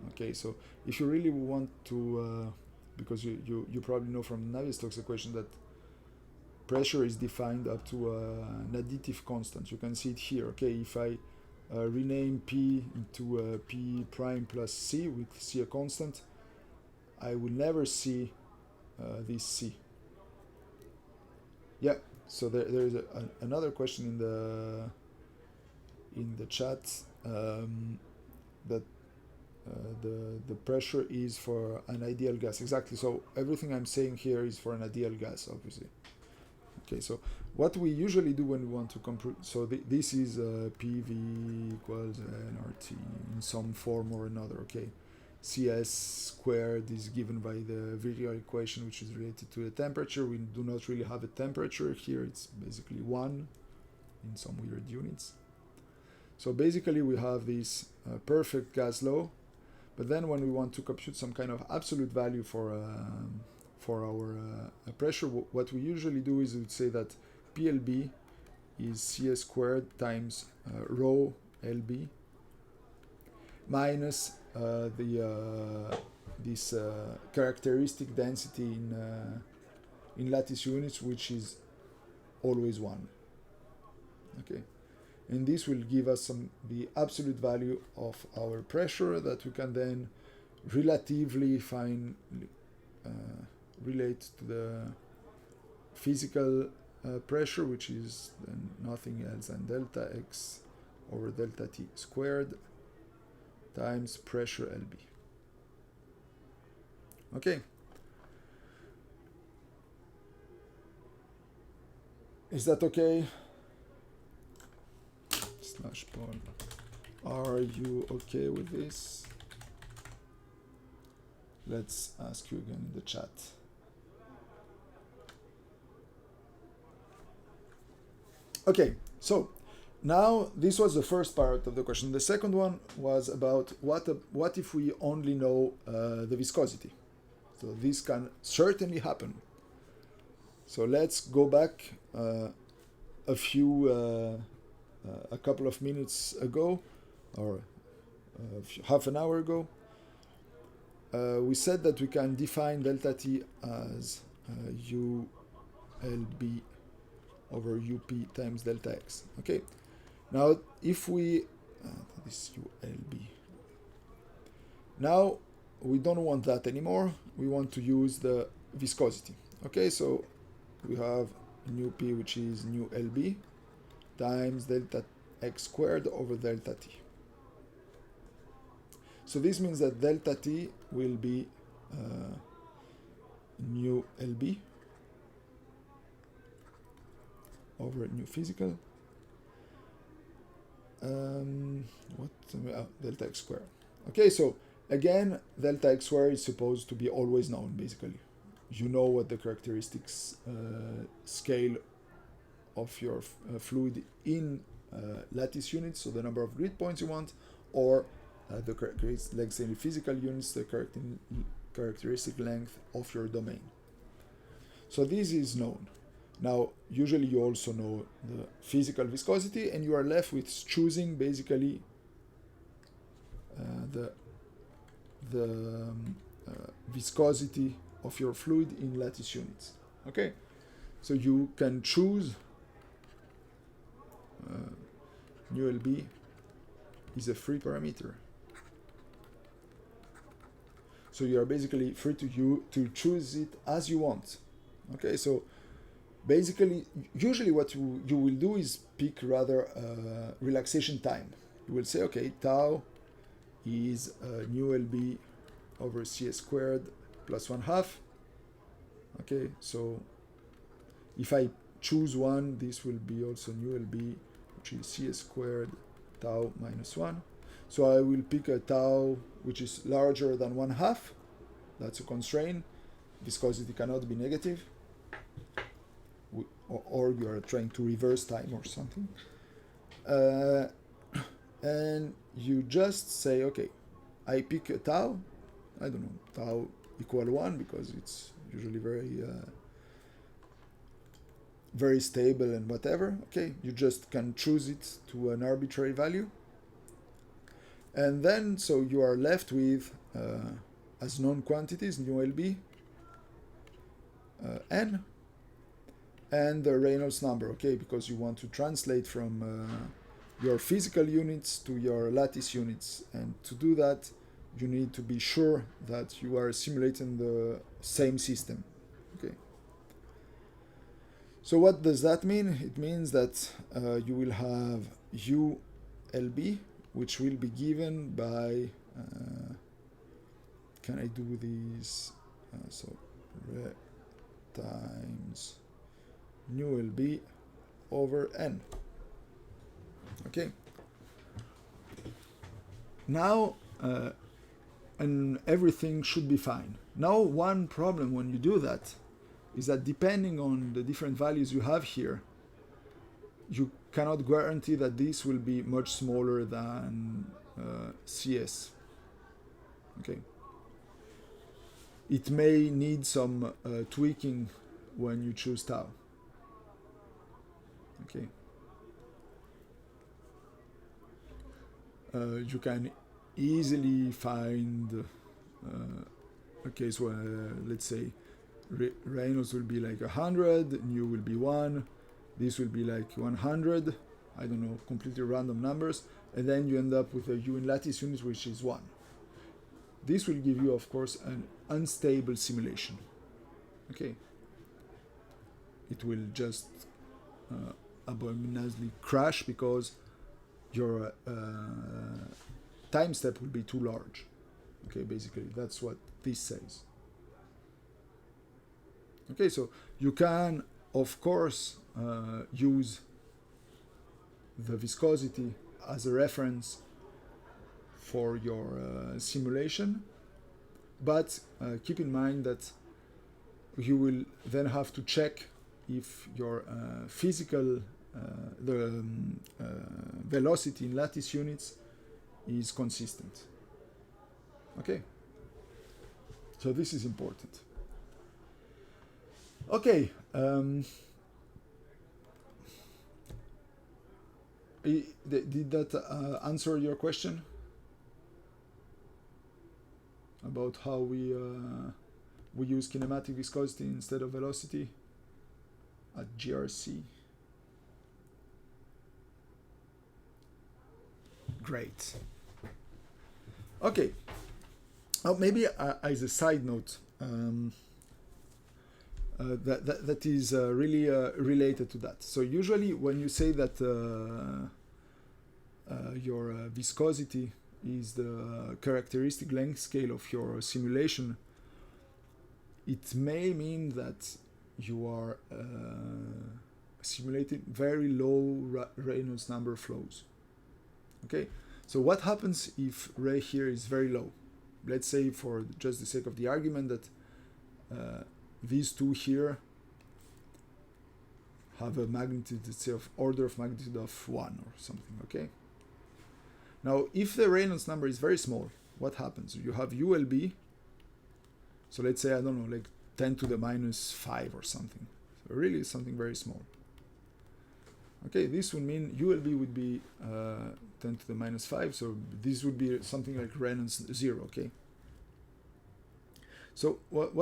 Okay, so if you really want to, because you probably know from Navier-Stokes equation that pressure is defined up to an additive constant. You can see it here. Okay, if I rename P into P prime plus C with C a constant, I will never see this C. Yeah, so there is another question in the chat that the pressure is for an ideal gas. Exactly, so everything I'm saying here is for an ideal gas, obviously. Okay, so what we usually do when we want to compute, so this is PV equals nRT in some form or another. Okay, CS squared is given by the virial equation, which is related to the temperature. We do not really have a temperature here, it's basically 1 in some weird units. So basically we have this perfect gas law, but then when we want to compute some kind of absolute value for our pressure, what we usually do is we would say that PLB is CS squared times rho LB minus this characteristic density in lattice units, which is always 1. Okay, and this will give us the absolute value of our pressure that we can then relatively relate to the physical pressure, which is then nothing else than delta x over delta t squared times pressure LB. Okay. Is that okay? Paul, are you okay with this? Let's ask you again in the chat. Okay, so now this was the first part of the question. The second one was about what if we only know the viscosity. So this can certainly happen. So let's go back a couple of minutes ago, or half an hour ago. We said that we can define delta t as ULB over UP times delta x. Okay. Now, if we this ULB, Now we don't want that anymore. We want to use the viscosity. Okay, so we have nu p, which is nu lb times delta x squared over delta t. So this means that delta t will be nu lb over nu physical delta x squared. Okay, so again, delta x squared is supposed to be always known, basically. You know what the characteristics scale of your fluid in lattice units, so the number of grid points you want, or the characteristic length in physical units, the characteristic length of your domain. So this is known. Now, usually you also know the physical viscosity, and you are left with choosing basically the viscosity of your fluid in lattice units. Okay, so you can choose nu lb is a free parameter. So you are basically free to choose it as you want. Okay, so basically, usually what you will do is pick rather relaxation time. You will say, okay, tau is nu lb over cs squared plus 1/2. Okay, so if I choose one, this will be also nu lb, which is cs squared tau minus 1. So I will pick a tau which is larger than 1/2. That's a constraint. Viscosity cannot be negative. Or you are trying to reverse time or something. And you just say, okay, I pick a tau, I don't know, tau equal 1, because it's usually very stable and whatever. Okay, you just can choose it to an arbitrary value. And then, so you are left with, as known quantities, nu lb, n, and the Reynolds number, okay, because you want to translate from your physical units to your lattice units. And to do that, you need to be sure that you are simulating the same system. Okay. So what does that mean? It means that you will have u lb, which will be given by, can I do this? So re times nu lb over n. Okay. Now, and everything should be fine. Now, one problem when you do that is that depending on the different values you have here, you cannot guarantee that this will be much smaller than CS. Okay. It may need some tweaking when you choose tau. Okay. You can easily find a case where, let's say, Reynolds will be like 100, nu will be 1, this will be like 100, I don't know, completely random numbers, and then you end up with a u in lattice units which is 1. This will give you, of course, an unstable simulation. Okay. It will just abominably crash because your time step will be too large. Okay, basically, that's what this says. Okay, so you can, of course, use the viscosity as a reference for your simulation, but keep in mind that you will then have to check if your physical velocity in lattice units is consistent. Okay, so this is important. Okay, did that answer your question about how we use kinematic viscosity instead of velocity at GRC? Great. Okay, Oh, maybe as a side note, that is really related to that. So usually when you say that your viscosity is the characteristic length scale of your simulation, it may mean that you are simulating very low Reynolds number flows. Okay, so what happens if Ray here is very low? Let's say, for just the sake of the argument, that these two here have a magnitude, let's say, of order of magnitude of 1 or something. Okay, now if the Reynolds number is very small, what happens? You have ULB, so let's say, I don't know, like 10 to the minus 5 or something. So really something very small. Okay, this would mean ULB would be 10 to the minus 5, so this would be something like Reynolds 0, okay? So what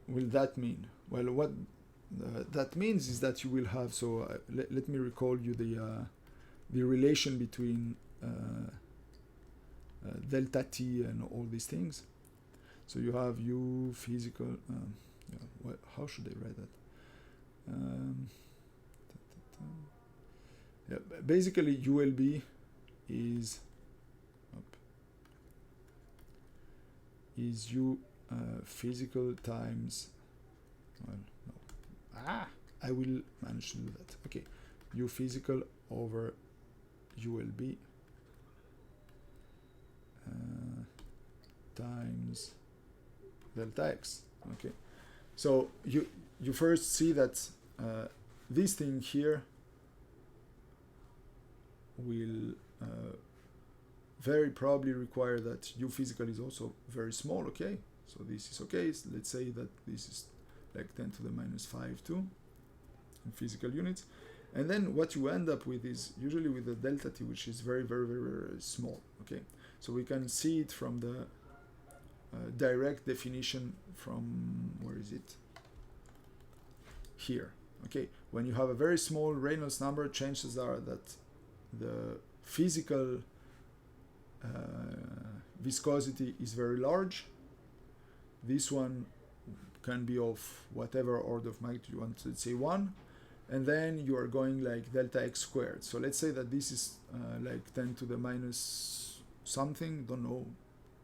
will that mean? Well, what that means is that you will have, so let me recall you the relation between delta T and all these things. So you have U physical, yeah, how should I write that? Yeah, basically ULB is U physical times, well, no, I will manage to do that. Okay, U physical over ULB times delta X. Okay, so you first see that this thing here will very probably require that U physical is also very small. Okay, so this is okay. So let's say that this is like 10 to the minus 5 too in physical units, and then what you end up with is usually with the delta T, which is very, very, very, very small. Okay, so we can see it from the direct definition from, where is it? Here. Okay, when you have a very small Reynolds number, chances are that the physical viscosity is very large. This one can be of whatever order of magnitude you want to, say 1, and then you are going like delta X squared. So let's say that this is like 10 to the minus something, don't know,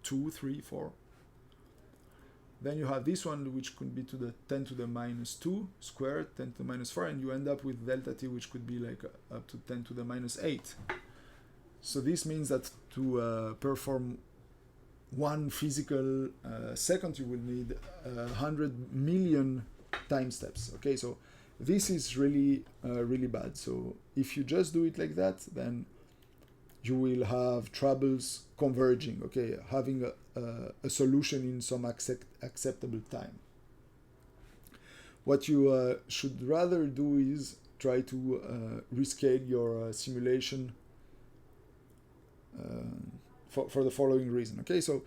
2, 3, 4. Then you have this one, which could be to the 10 to the minus 2 squared, 10 to the minus 4, and you end up with delta T, which could be like up to 10 to the minus 8. So this means that to perform one physical second, you will need 100 million time steps. Okay, so this is really, really bad. So if you just do it like that, then you will have troubles converging, okay, having a solution in some acceptable time. What you should rather do is try to rescale your simulation for the following reason. Okay, so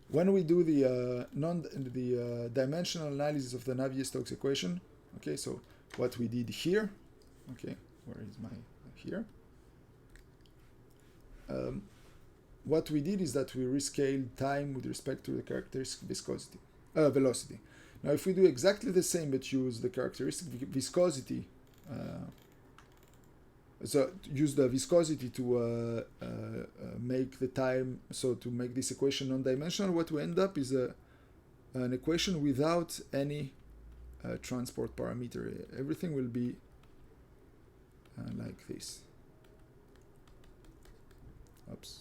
when we do the dimensional analysis of the Navier-Stokes equation, okay, so what we did here, okay, where is my here? What we did is that we rescaled time with respect to the characteristic viscosity, velocity. Now, if we do exactly the same but use the characteristic viscosity, so use the viscosity to make the time, so to make this equation non-dimensional, what we end up is an equation without any transport parameter. Everything will be like this. Oops.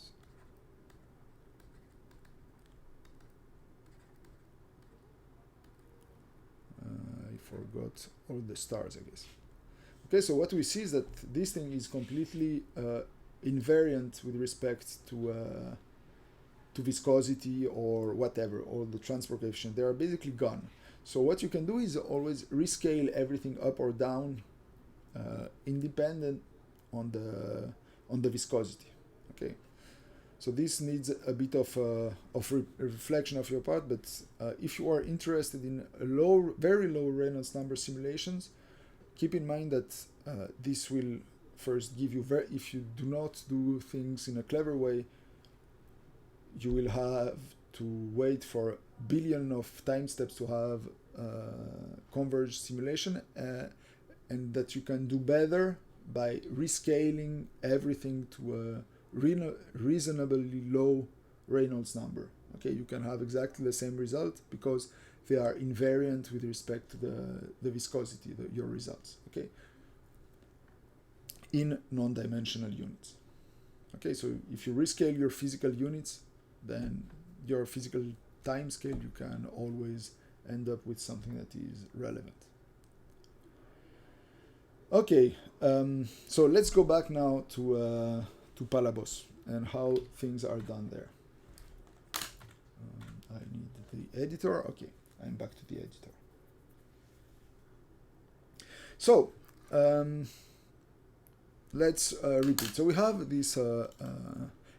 I forgot all the stars, I guess. Okay, so what we see is that this thing is completely invariant with respect to viscosity or whatever, or the transport coefficient. They are basically gone. So what you can do is always rescale everything up or down, independent on the viscosity. Okay, so this needs a bit of reflection of your part, but if you are interested in very low Reynolds number simulations, keep in mind that this will first give you, if you do not do things in a clever way, you will have to wait for billion of time steps to have converged simulation, and that you can do better by rescaling everything to a reasonably low Reynolds number. Okay, you can have exactly the same result because they are invariant with respect to the viscosity, your results. Okay, in non-dimensional units. Okay, so if you rescale your physical units, then your physical time scale, you can always end up with something that is relevant. Okay, so let's go back now to Palabos and how things are done there. I need the editor. Okay, I'm back to the editor. So let's repeat. So we have this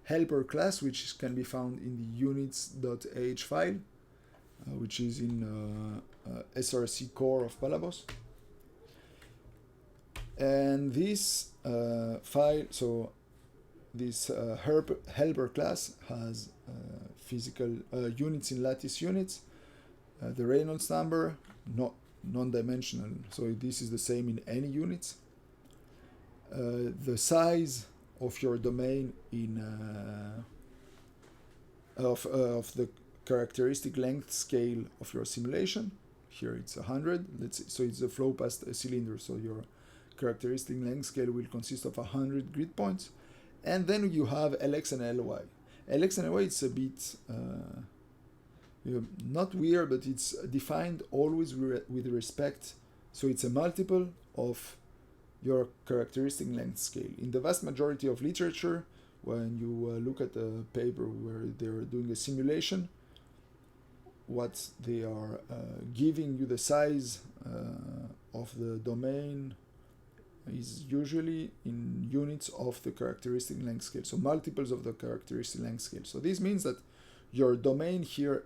helper class, which can be found in the units.ah file, which is in SRC core of Palabos. And this file, so this helper class has physical units in lattice units, the Reynolds number, non-dimensional, so this is the same in any units. The size of your domain in of the characteristic length scale of your simulation. Here it's 100. Let's see, so it's a flow past a cylinder. So your characteristic length scale will consist of 100 grid points, and then you have Lx and Ly. Lx and Ly, it's a bit not weird, but it's defined always with respect. So it's a multiple of your characteristic length scale. In the vast majority of literature, when you look at a paper where they're doing a simulation, what they are giving you the size of the domain is usually in units of the characteristic length scale, so multiples of the characteristic length scale. So this means that your domain here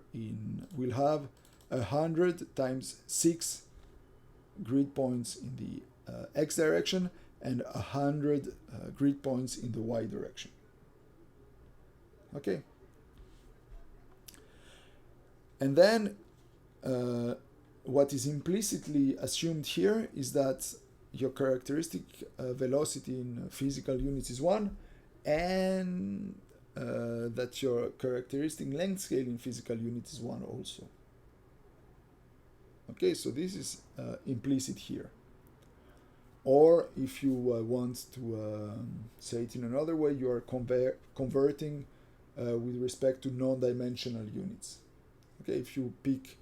will have 100 times 6 grid points in the x direction and 100 grid points in the y direction. Okay. And then what is implicitly assumed here is that your characteristic velocity in physical units is 1, and that your characteristic length scale in physical units is 1 also. Okay, so this is implicit here. Or if you want to say it in another way, you are converting with respect to non-dimensional units. Okay, if you pick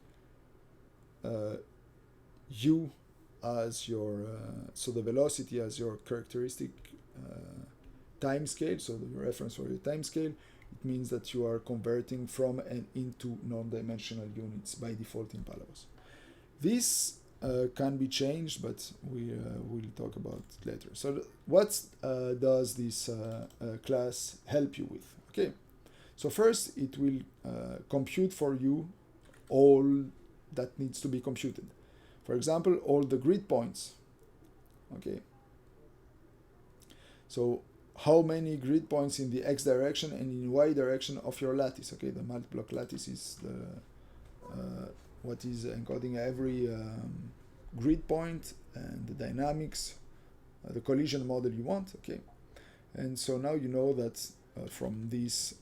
u as your so the velocity as your characteristic time scale, so the reference for your time scale, it means that you are converting from and into non-dimensional units by default in Palabos. This can be changed, but we will talk about it later. So what does this class help you with? Okay, so first it will compute for you all that needs to be computed. For example, all the grid points. Okay, so how many grid points in the x direction and in y direction of your lattice? Okay, the multi-block lattice is the what is encoding every grid point and the dynamics, the collision model you want. Okay, and so now you know that from this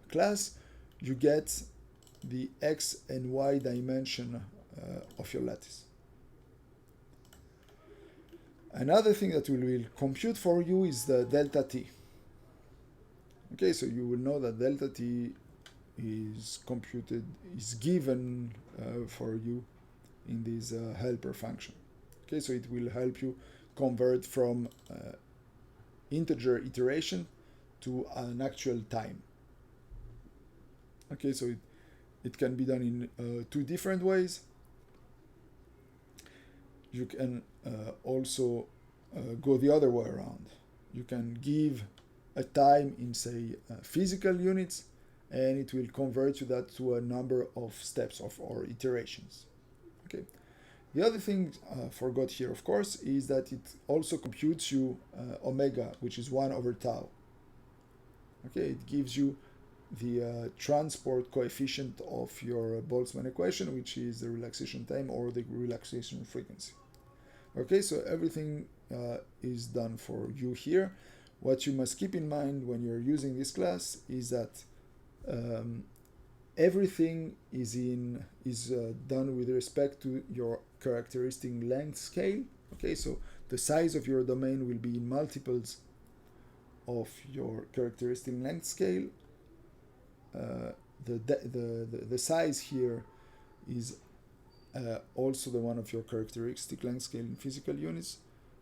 class you get the x and y dimension of your lattice. Another thing that we will compute for you is the delta t. Okay, so you will know that delta t is computed, is given for you in this helper function. Okay, so it will help you convert from integer iteration to an actual time. Okay, so it can be done in 2 different ways. You can also go the other way around. You can give a time in, say, physical units, and it will convert you that to a number of steps or iterations. Okay. The other thing I forgot here, of course, is that it also computes you omega, which is 1 over tau. Okay, it gives you the transport coefficient of your Boltzmann equation, which is the relaxation time or the relaxation frequency. Okay, so everything is done for you here. What you must keep in mind when you're using this class is that everything is done with respect to your characteristic length scale. Okay, so the size of your domain will be in multiples of your characteristic length scale. The size here is also the one of your characteristic length scale in physical units,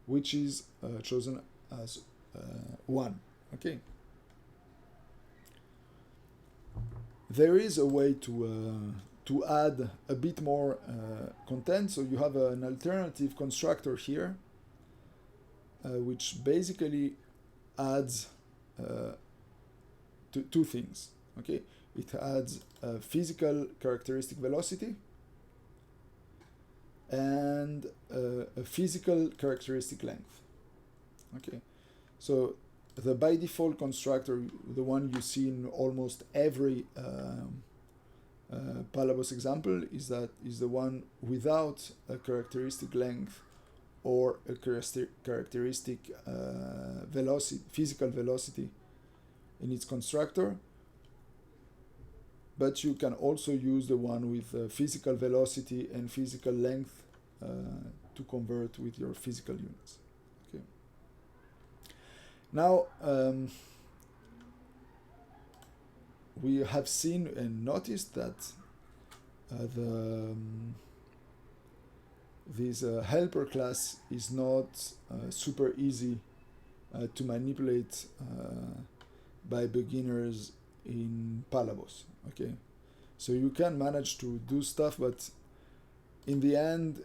which is chosen as 1. Okay. There is a way to add a bit more content. So you have an alternative constructor here, which basically adds two things. Okay, it adds a physical characteristic velocity and a physical characteristic length. Okay, so the by default constructor, the one you see in almost every Palabos example, is the one without a characteristic length or a characteristic velocity, physical velocity in its constructor. But you can also use the one with physical velocity and physical length to convert with your physical units. Okay. Now, we have seen and noticed that this helper class is not super easy to manipulate by beginners in Palabos. Okay, so you can manage to do stuff, but in the end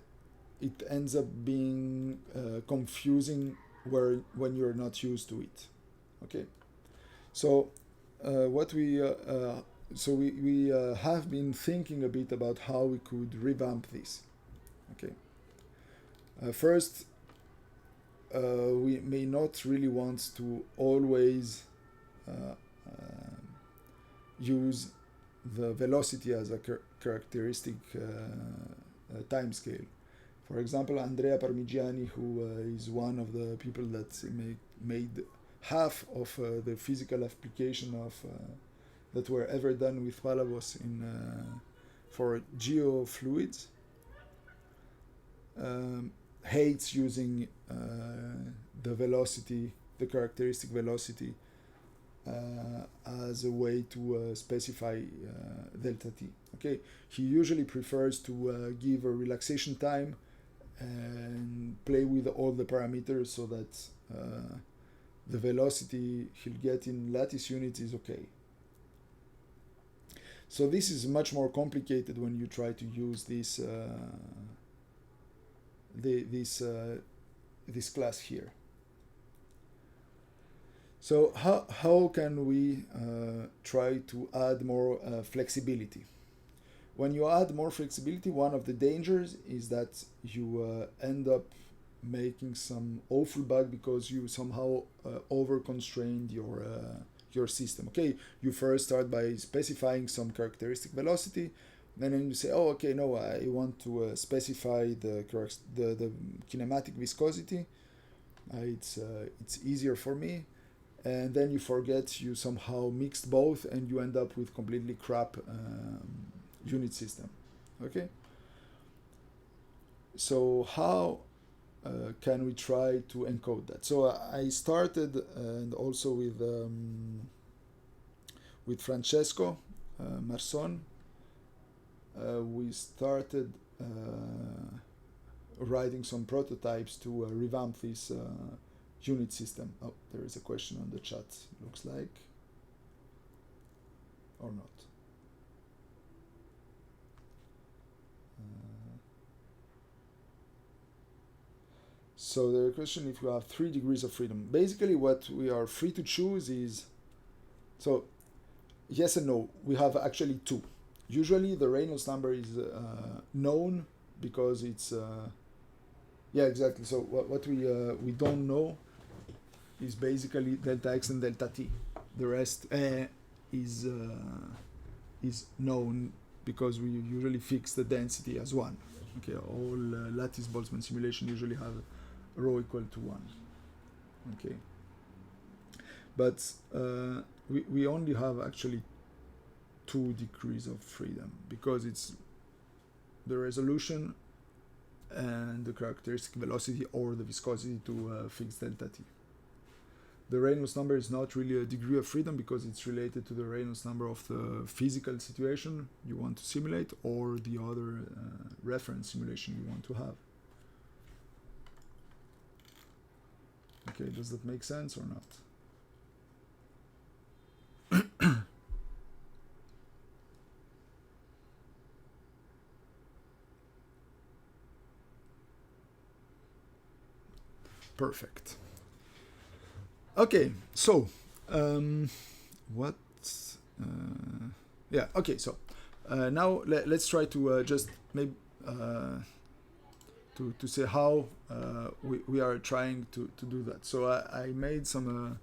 it ends up being confusing when you're not used to it. Okay, so we have been thinking a bit about how we could revamp this. Okay, first, we may not really want to always use the velocity as a characteristic time scale. For example, Andrea Parmigiani, who is one of the people that made half of the physical application of that were ever done with Palabos for geofluids, hates using the velocity, the characteristic velocity, as a way to specify delta t. Okay, he usually prefers to give a relaxation time and play with all the parameters so that the velocity he'll get in lattice units is okay. So this is much more complicated when you try to use this this class here. So how can we try to add more flexibility? When you add more flexibility, one of the dangers is that you end up making some awful bug because you somehow over-constrained your system. Okay, you first start by specifying some characteristic velocity, and then you say, oh, okay, no, I want to specify the kinematic viscosity. It's easier for me. And then you forget you somehow mixed both, and you end up with completely crap unit system. Okay. So how can we try to encode that? So I started, and also with Francesco Marson, we started writing some prototypes to revamp this unit system. Oh, there is a question on the chat, looks like, or not. So the question, if you have 3 degrees of freedom. Basically what we are free to choose is, so yes and no, we have actually 2. Usually the Reynolds number is known because it's, yeah, exactly. So what we don't know is basically delta x and delta t. The rest, is known because we usually fix the density as 1. Okay, all lattice Boltzmann simulation usually have rho equal to 1. Okay, but we only have actually 2 degrees of freedom because it's the resolution and the characteristic velocity or the viscosity to fix delta t. The Reynolds number is not really a degree of freedom because it's related to the Reynolds number of the physical situation you want to simulate or the other reference simulation you want to have. Okay, does that make sense or not? Perfect. Okay, so what? Yeah. Okay, so now let's try to just maybe to say how we are trying to do that. So I made some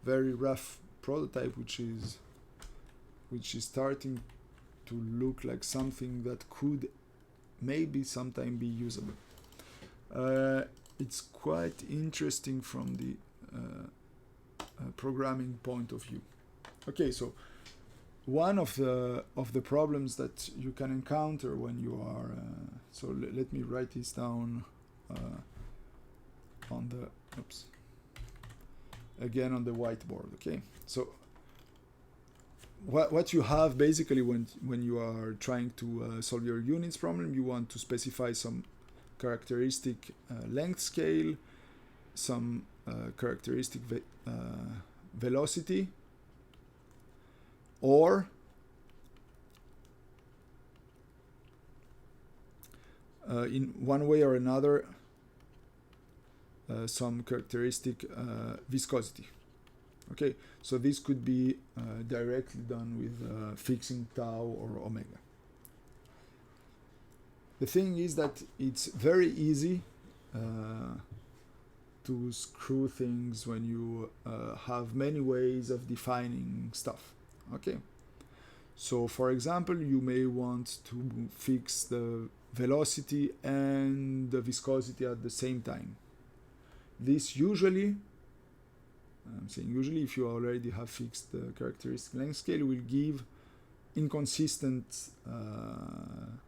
very rough prototype, which is starting to look like something that could maybe sometime be usable. It's quite interesting from the programming point of view. Okay, so one of the problems that you can encounter when you are so let me write this down on the again on the whiteboard. Okay, so what you have basically when you are trying to solve your units problem, you want to specify some characteristic length scale, some characteristic velocity, or in one way or another some characteristic viscosity. Okay, so this could be directly done with fixing tau or omega. The thing is that it's very easy to screw things when you have many ways of defining stuff. Okay, so for example, you may want to fix the velocity and the viscosity at the same time. This usually, I'm saying usually, if you already have fixed the characteristic length scale, will give inconsistent an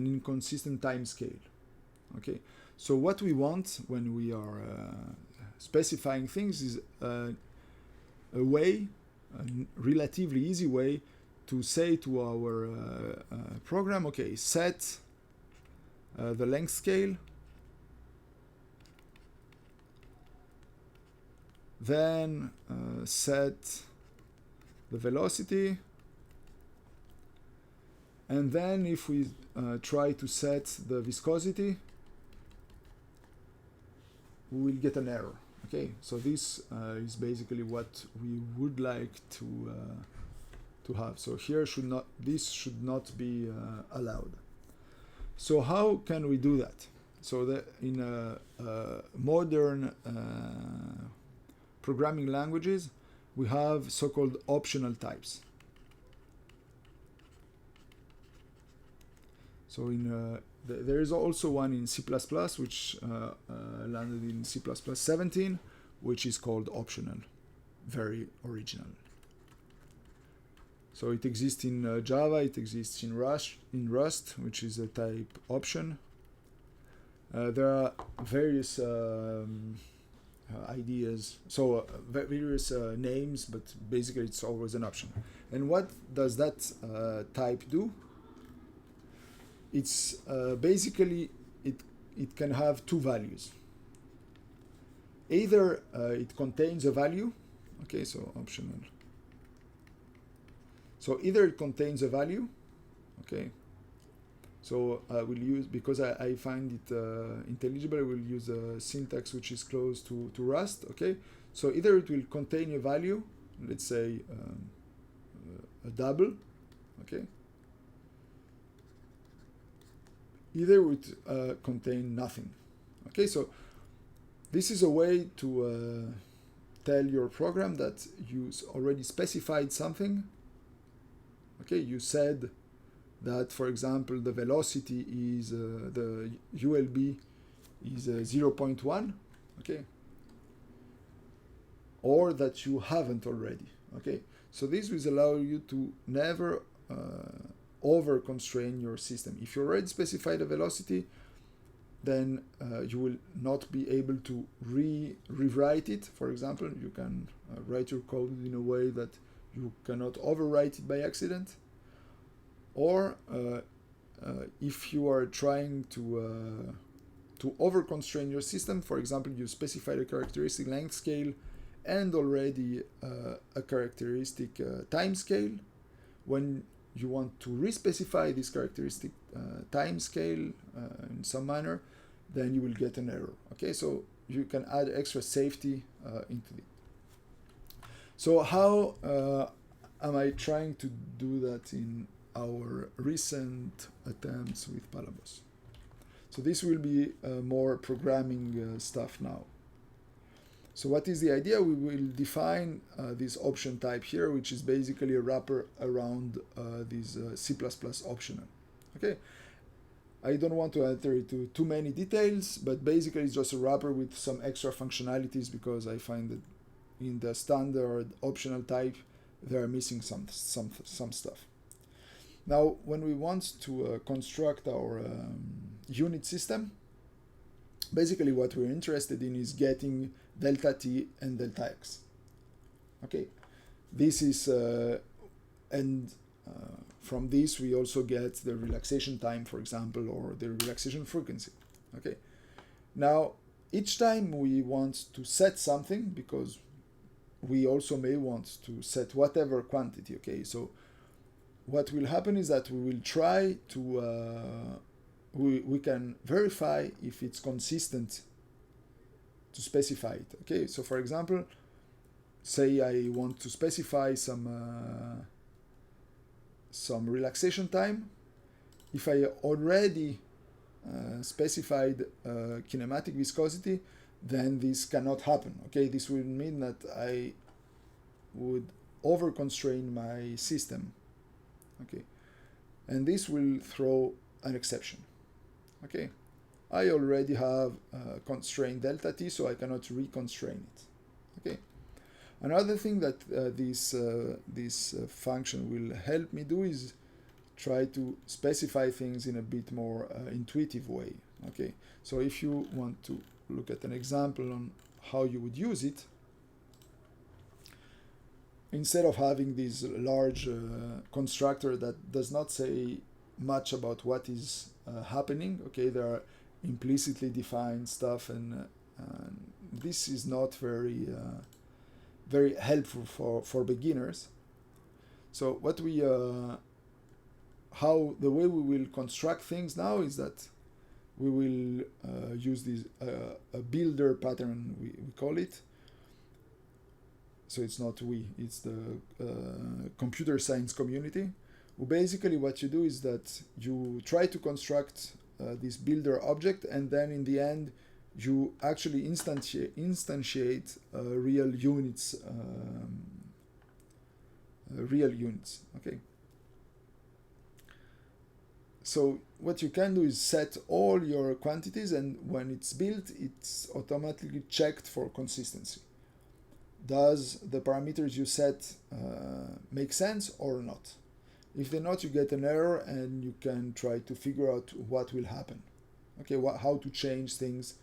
inconsistent time scale. Okay, so what we want when we are specifying things is a way, a relatively easy way to say to our program, okay, set the length scale, then set the velocity, and then if we try to set the viscosity, we will get an error. Okay, so this is basically what we would like to have. So here this should not be allowed. So how can we do that? So that in modern programming languages, we have so-called optional types. So in there is also one in C++, which landed in C++ 17, which is called optional, very original. So it exists in Java, it exists in Rust, which is a type option. There are various ideas, so various names, but basically it's always an option. And what does that type do? It's basically it can have 2 values. Either it contains a value, okay, so optional. So either it contains a value, okay. So I will use, because I find it intelligible, I will use a syntax which is close to Rust, okay. So either it will contain a value, let's say a double, okay. Either it would contain nothing. Okay, so this is a way to tell your program that you already specified something. Okay, you said that, for example, the velocity is the ULB is 0.1, okay, or that you haven't already. Okay, so this will allow you to never over constrain your system. If you already specified a velocity, then you will not be able to rewrite it. For example, you can write your code in a way that you cannot overwrite it by accident. Or if you are trying to over-constrain your system, for example, you specified a characteristic length scale and already a characteristic time scale. When you want to re-specify this characteristic time scale in some manner, then you will get an error. Okay, so you can add extra safety into it. So how am I trying to do that in our recent attempts with Palabos? So this will be more programming stuff now. So what is the idea? We will define this option type here, which is basically a wrapper around this C++ optional. Okay, I don't want to enter into too many details, but basically it's just a wrapper with some extra functionalities, because I find that in the standard optional type they are missing some stuff. Now, when we want to construct our unit system, basically what we're interested in is getting delta t and delta x. Okay, this is from this we also get the relaxation time, for example, or the relaxation frequency. Okay, now each time we want to set something, because we also may want to set whatever quantity. Okay, so what will happen is that we will try to we can verify if it's consistent to specify it. Okay, so for example, say I want to specify some relaxation time. If I already specified kinematic viscosity, then this cannot happen. Okay, this will mean that I would over constrain my system. Okay, and this will throw an exception. Okay, I already have constrained delta t, so I cannot reconstrain it. Okay, another thing that this function will help me do is try to specify things in a bit more intuitive way. Okay, so if you want to look at an example on how you would use it, instead of having this large constructor that does not say much about what is happening, okay, there are implicitly defined stuff, and this is not very helpful for beginners. So what we the way we will construct things now is that we will use this a builder pattern, we call it. So it's not we, it's the computer science community. Well, basically what you do is that you try to construct this builder object, and then in the end you actually instantiate real units. Okay. So what you can do is set all your quantities, and when it's built, it's automatically checked for consistency. Does the parameters you set make sense or not? If they're not, you get an error, and you can try to figure out what will happen. Okay, how to change things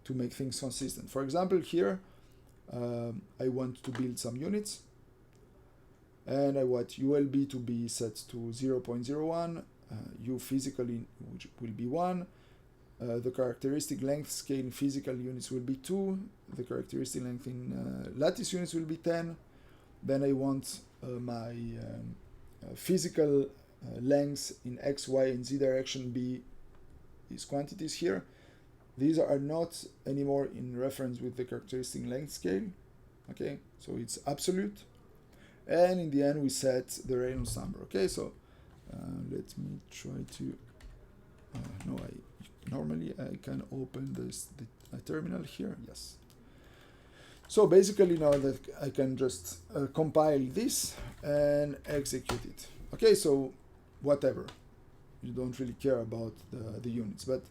to make things consistent. For example, here I want to build some units, and I want ULB to be set to 0.01, U physically, which will be 1, the characteristic length scale in physical units will be 2, the characteristic length in lattice units will be 10. Then I want my physical lengths in x, y, and z direction be these quantities here. These are not anymore in reference with the characteristic length scale. Okay, so it's absolute. And in the end, we set the Reynolds number. Okay, so let me try to. Normally I can open the terminal here. Yes. So basically now that I can just compile this and execute it. Okay, so whatever. You don't really care about the units. But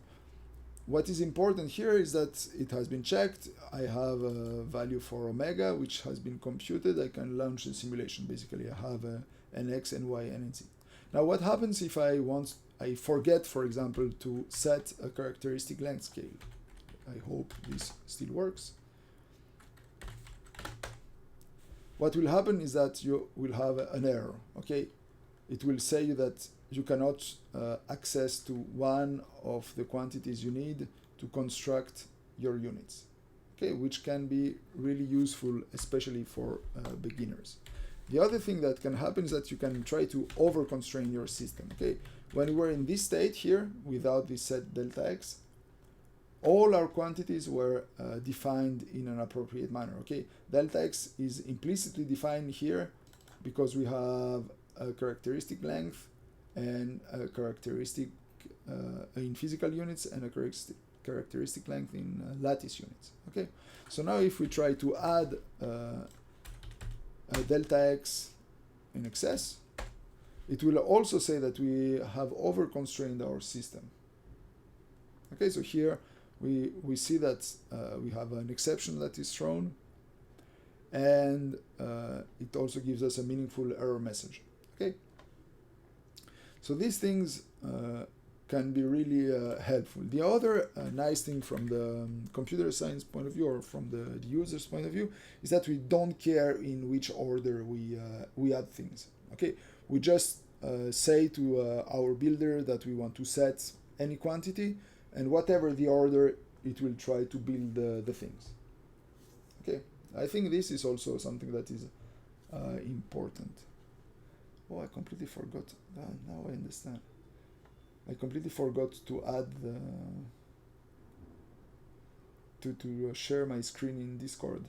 what is important here is that it has been checked. I have a value for omega, which has been computed. I can launch the simulation. Basically, I have an x, and y, and z. Now, what happens if I forget, for example, to set a characteristic length scale? I hope this still works. What will happen is that you will have an error, okay? It will say that you cannot access to one of the quantities you need to construct your units, okay? Which can be really useful, especially for beginners. The other thing that can happen is that you can try to over-constrain your system, okay? When we're in this state here, without this set delta x, all our quantities were defined in an appropriate manner, okay? Delta x is implicitly defined here because we have a characteristic length and a characteristic in physical units and a characteristic length in lattice units, okay? So now if we try to add a delta x in excess, it will also say that we have over-constrained our system. Okay, so here we see that we have an exception that is thrown, and it also gives us a meaningful error message. Okay, so these things can be really helpful. The other nice thing from the computer science point of view, or from the user's point of view, is that we don't care in which order we add things. Okay, we just say to our builder that we want to set any quantity, and whatever the order, it will try to build the things. Okay, I think this is also something that is important. Oh, I completely forgot. Now I understand. I completely forgot to add to share my screen in Discord.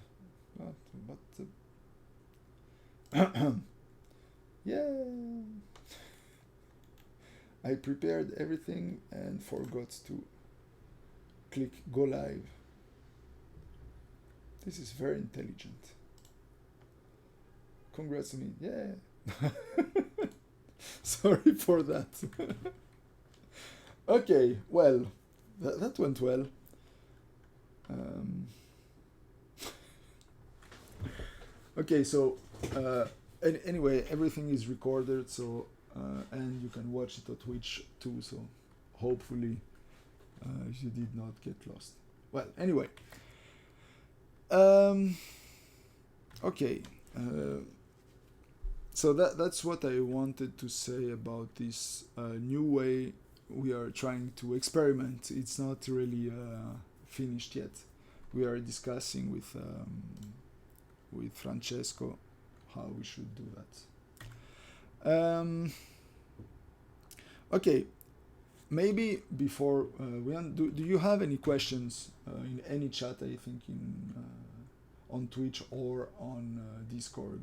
Yeah, I prepared everything and forgot to click go live. This is very intelligent. Congrats to me. Yeah. Sorry for that. Okay, well, that went well. Okay, so anyway, everything is recorded, so and you can watch it on Twitch too. So hopefully, you did not get lost. Well, anyway. Okay. So that's what I wanted to say about this new way we are trying to experiment. It's not really finished yet. We are discussing with Francesco how we should do that. Okay, maybe before we end, do you have any questions in any chat? I think on Twitch or on Discord.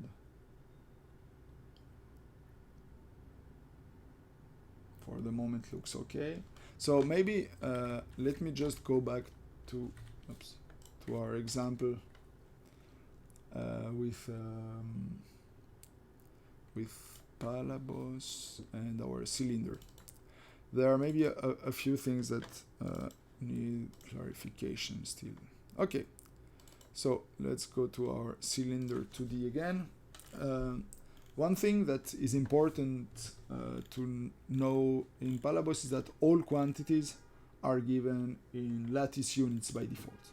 For the moment, looks okay. So maybe let me just go back to our example with Palabos and our cylinder. There are maybe a few things that need clarification still. Okay, so let's go to our cylinder 2D again. One thing that is important to know in Palabos is that all quantities are given in lattice units by default.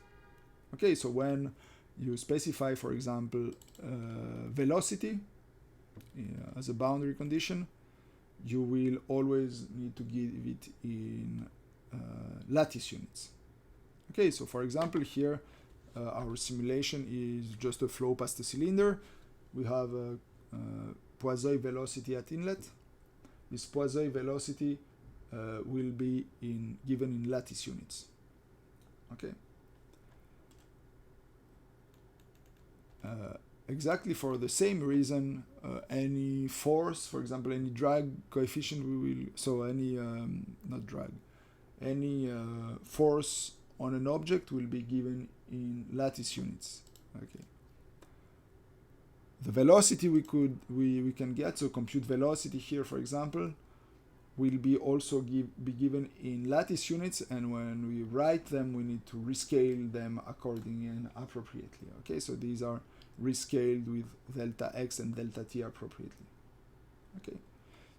Okay, so when you specify, for example, velocity as a boundary condition, you will always need to give it in lattice units. Okay, so for example, here our simulation is just a flow past the cylinder. We have a Poiseuille velocity at inlet. This Poiseuille velocity will be given in lattice units. Okay. Exactly for the same reason, any force, for example, any drag coefficient, any force on an object will be given in lattice units. Okay. The velocity we can get, so compute velocity here, for example, will be also be given in lattice units, and when we write them, we need to rescale them accordingly and appropriately. Okay, so these are rescaled with delta x and delta t appropriately. Okay,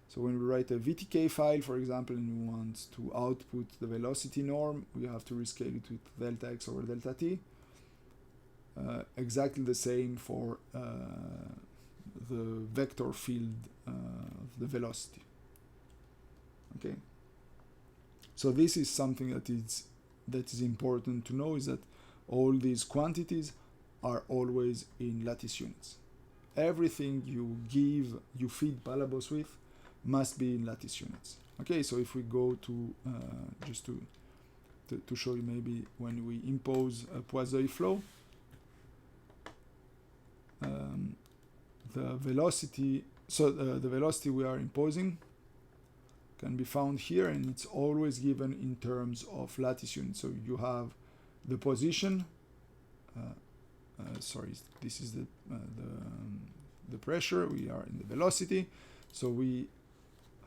so when we write a VTK file, for example, and we want to output the velocity norm, we have to rescale it with delta x over delta t. Exactly the same for the vector field of the velocity. Okay, so this is something that is important to know, is that all these quantities are always in lattice units. Everything you feed Palabos with must be in lattice units. Okay, so if we go to just to show you, maybe when we impose a Poiseuille flow, the velocity we are imposing can be found here, and it's always given in terms of lattice units. So you have the position. Sorry, this is the pressure. We are in the velocity, so we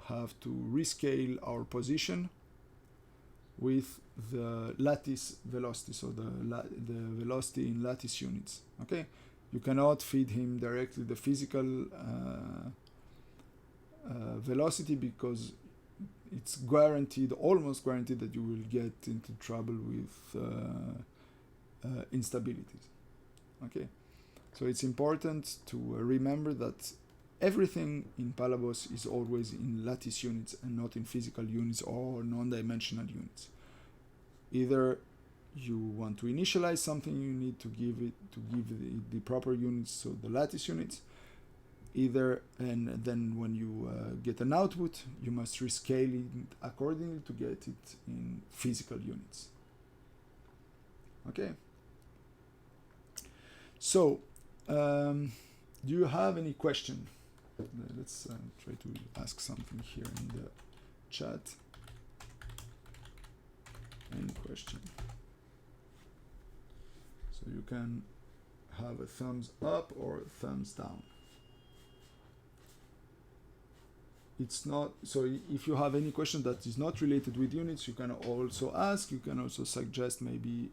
have to rescale our position with the lattice velocity, so the velocity in lattice units. Okay, you cannot feed him directly the physical velocity, because it's guaranteed, almost guaranteed, that you will get into trouble with instabilities. Okay, so it's important to remember that everything in Palabos is always in lattice units and not in physical units or non-dimensional units. Either you want to initialize something, you need to give it the proper units, so the lattice units. Either, and then when you get an output, you must rescale it accordingly to get it in physical units. Okay. So, do you have any question? Let's try to ask something here in the chat. Any question? So you can have a thumbs up or a thumbs down. It's not, so if you have any question that is not related with units, you can also ask. You can also suggest maybe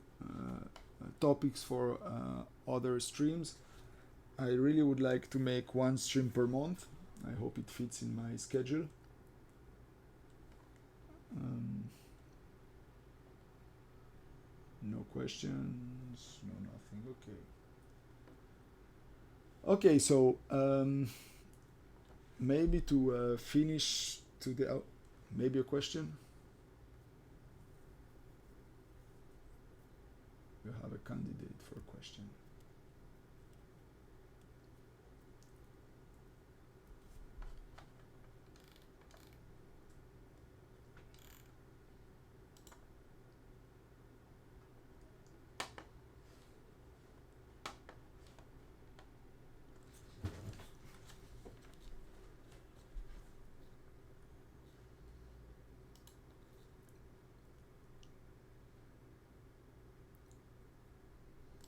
topics for other streams. I really would like to make one stream per month. I hope it fits in my schedule. No questions, no nothing. Okay, so maybe to finish today, maybe a question? You have a candidate for a question.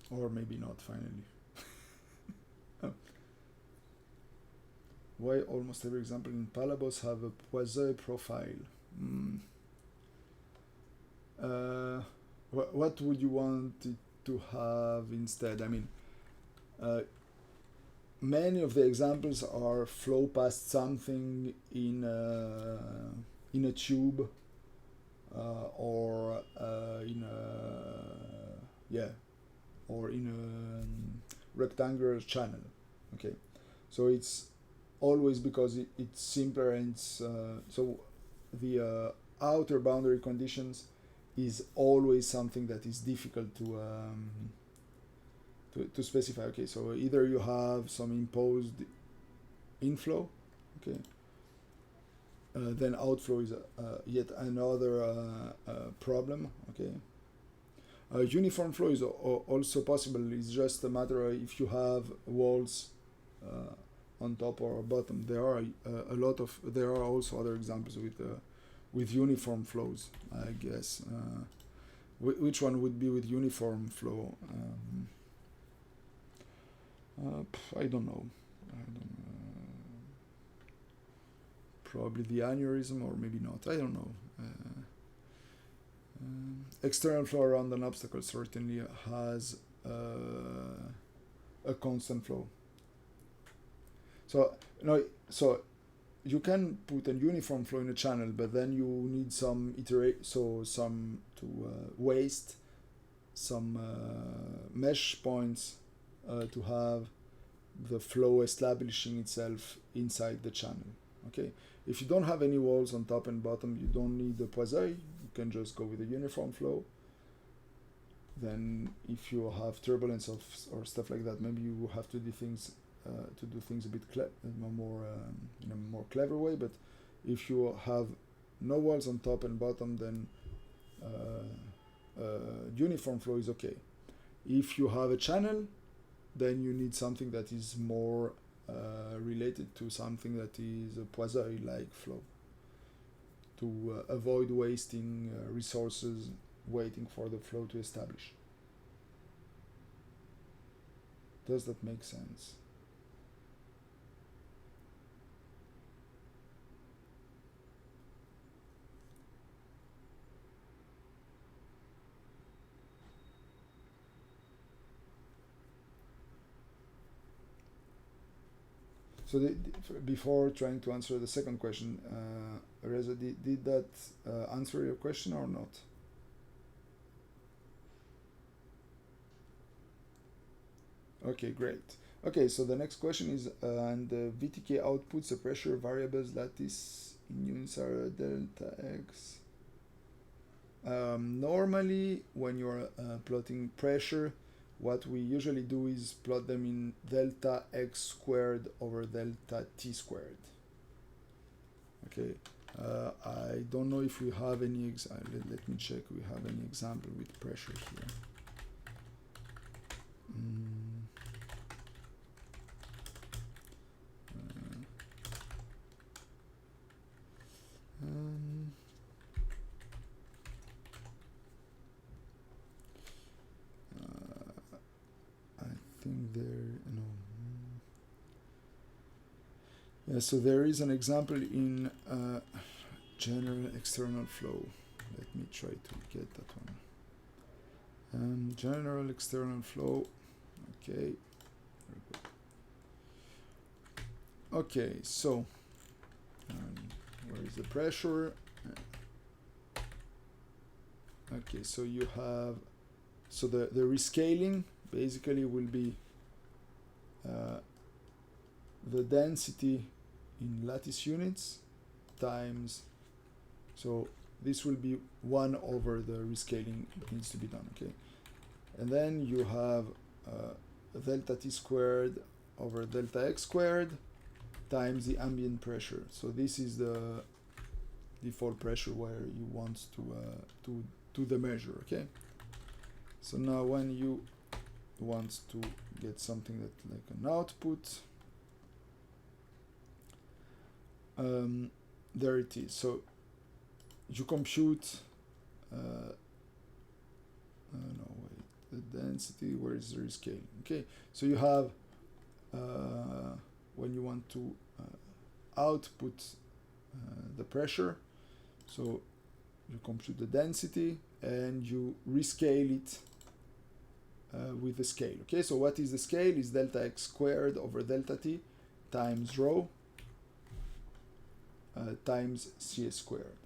Or maybe not, finally. Oh. Why almost every example in Palabos have a Poiseuille profile? What would you want it to have instead? I mean, many of the examples are flow past something in a tube or in a or in a rectangular channel. Okay, so it's always because it's simpler, and it's so the outer boundary conditions is always something that is difficult to specify. Okay, so either you have some imposed inflow, okay, then outflow is yet another problem. Okay. Uniform flow is also possible. It's just a matter of if you have walls on top or bottom. There are there are also other examples with uniform flows, I guess. Which one would be with uniform flow? I don't know. Probably the aneurysm, or maybe not. I don't know. External flow around an obstacle certainly has a constant flow. So so you can put a uniform flow in a channel, but then you need some waste some mesh points to have the flow establishing itself inside the channel. Okay, if you don't have any walls on top and bottom, you don't need the Poiseuille. You can just go with a uniform flow. Then, if you have turbulence or stuff like that, maybe you have to do things a bit more in a more clever way. But if you have no walls on top and bottom, then uniform flow is okay. If you have a channel, then you need something that is more related to something that is a Poiseuille-like flow to avoid wasting resources waiting for the flow to establish. Does that make sense? So before trying to answer the second question, Reza, did that answer your question or not? Okay, great. Okay, so the next question is, and the VTK outputs, the pressure variables lattice in units are delta x. Normally, when you're plotting pressure, what we usually do is plot them in delta x squared over delta t squared. Okay, I don't know if we have any, let me check, we have any example with pressure here. Yeah, so there is an example in general external flow. Let me try to get that one. General external flow. Okay. Okay, so where is the pressure? Okay, so you have, so the rescaling basically will be the density in lattice units times, so this will be 1 over the rescaling that needs to be done, okay? And then you have delta t squared over delta x squared times the ambient pressure. So this is the default pressure where you want to do the measure, okay? So now when you want to get something that like an output, there it is. So you compute no, wait, the density, where is the rescaling? Okay, so you have when you want to output the pressure, so you compute the density and you rescale it with the scale. Okay, so what is the scale? Is delta x squared over delta t times rho times Cs squared.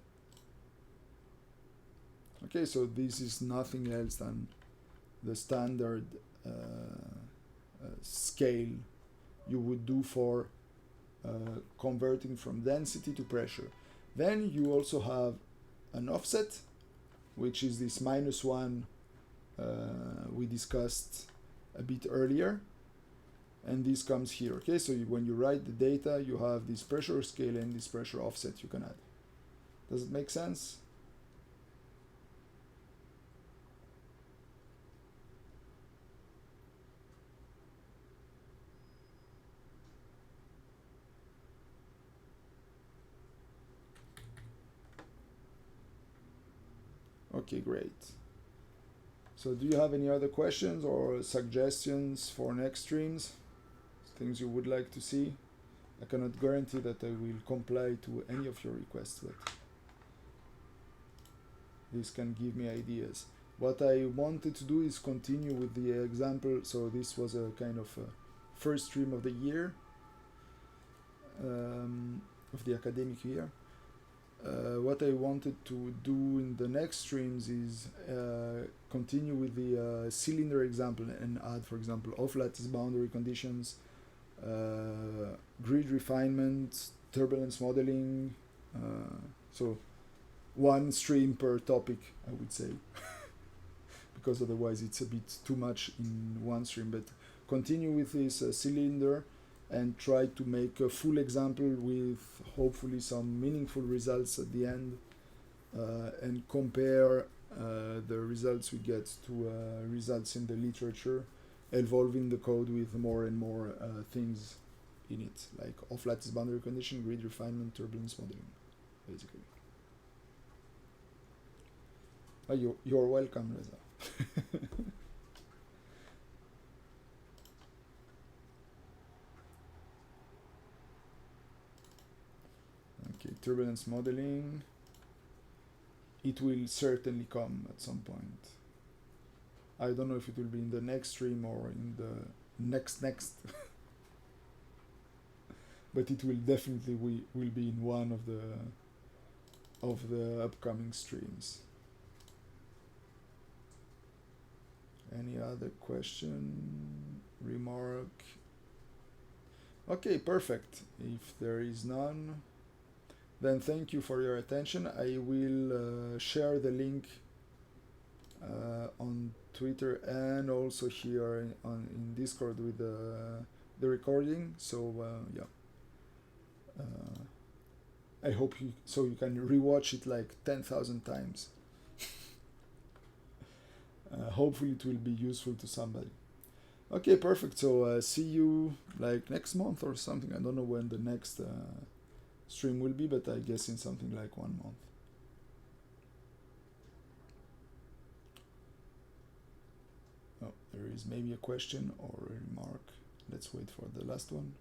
Okay, so this is nothing else than the standard scale you would do for converting from density to pressure. Then you also have an offset, which is this -1 we discussed a bit earlier, and this comes here. Okay, so when you write the data, you have this pressure scale and this pressure offset you can add. Does it make sense? Okay, great. So do you have any other questions or suggestions for next streams? things you would like to see. I cannot guarantee that I will comply to any of your requests, but this can give me ideas. What I wanted to do is continue with the example. So this was a kind of a first stream of the year, of the academic year. What I wanted to do in the next streams is continue with the cylinder example and add, for example, off-lattice boundary conditions, grid refinement, turbulence modeling. So one stream per topic, I would say, because otherwise it's a bit too much in one stream. But continue with this cylinder and try to make a full example with hopefully some meaningful results at the end, and compare the results we get to results in the literature, evolving the code with more and more things in it, like off-lattice boundary condition, grid refinement, turbulence modeling, basically. You're welcome, Reza. Okay, turbulence modeling. It will certainly come at some point. I don't know if it will be in the next stream or in the next, but it will definitely will be in one of the upcoming streams. Any other question, remark? Okay, perfect. If there is none, then thank you for your attention. I will share the link on Twitter and also here in Discord with the recording. So yeah, I hope you can rewatch it like 10,000 times. Hopefully it will be useful to somebody. Okay, perfect. So see you like next month or something. I don't know when the next stream will be, but I guess in something like 1 month. Oh, there is maybe a question or a remark. Let's wait for the last one.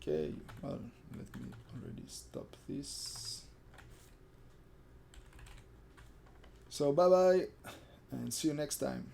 Okay, well, let me already stop this. So bye bye and see you next time.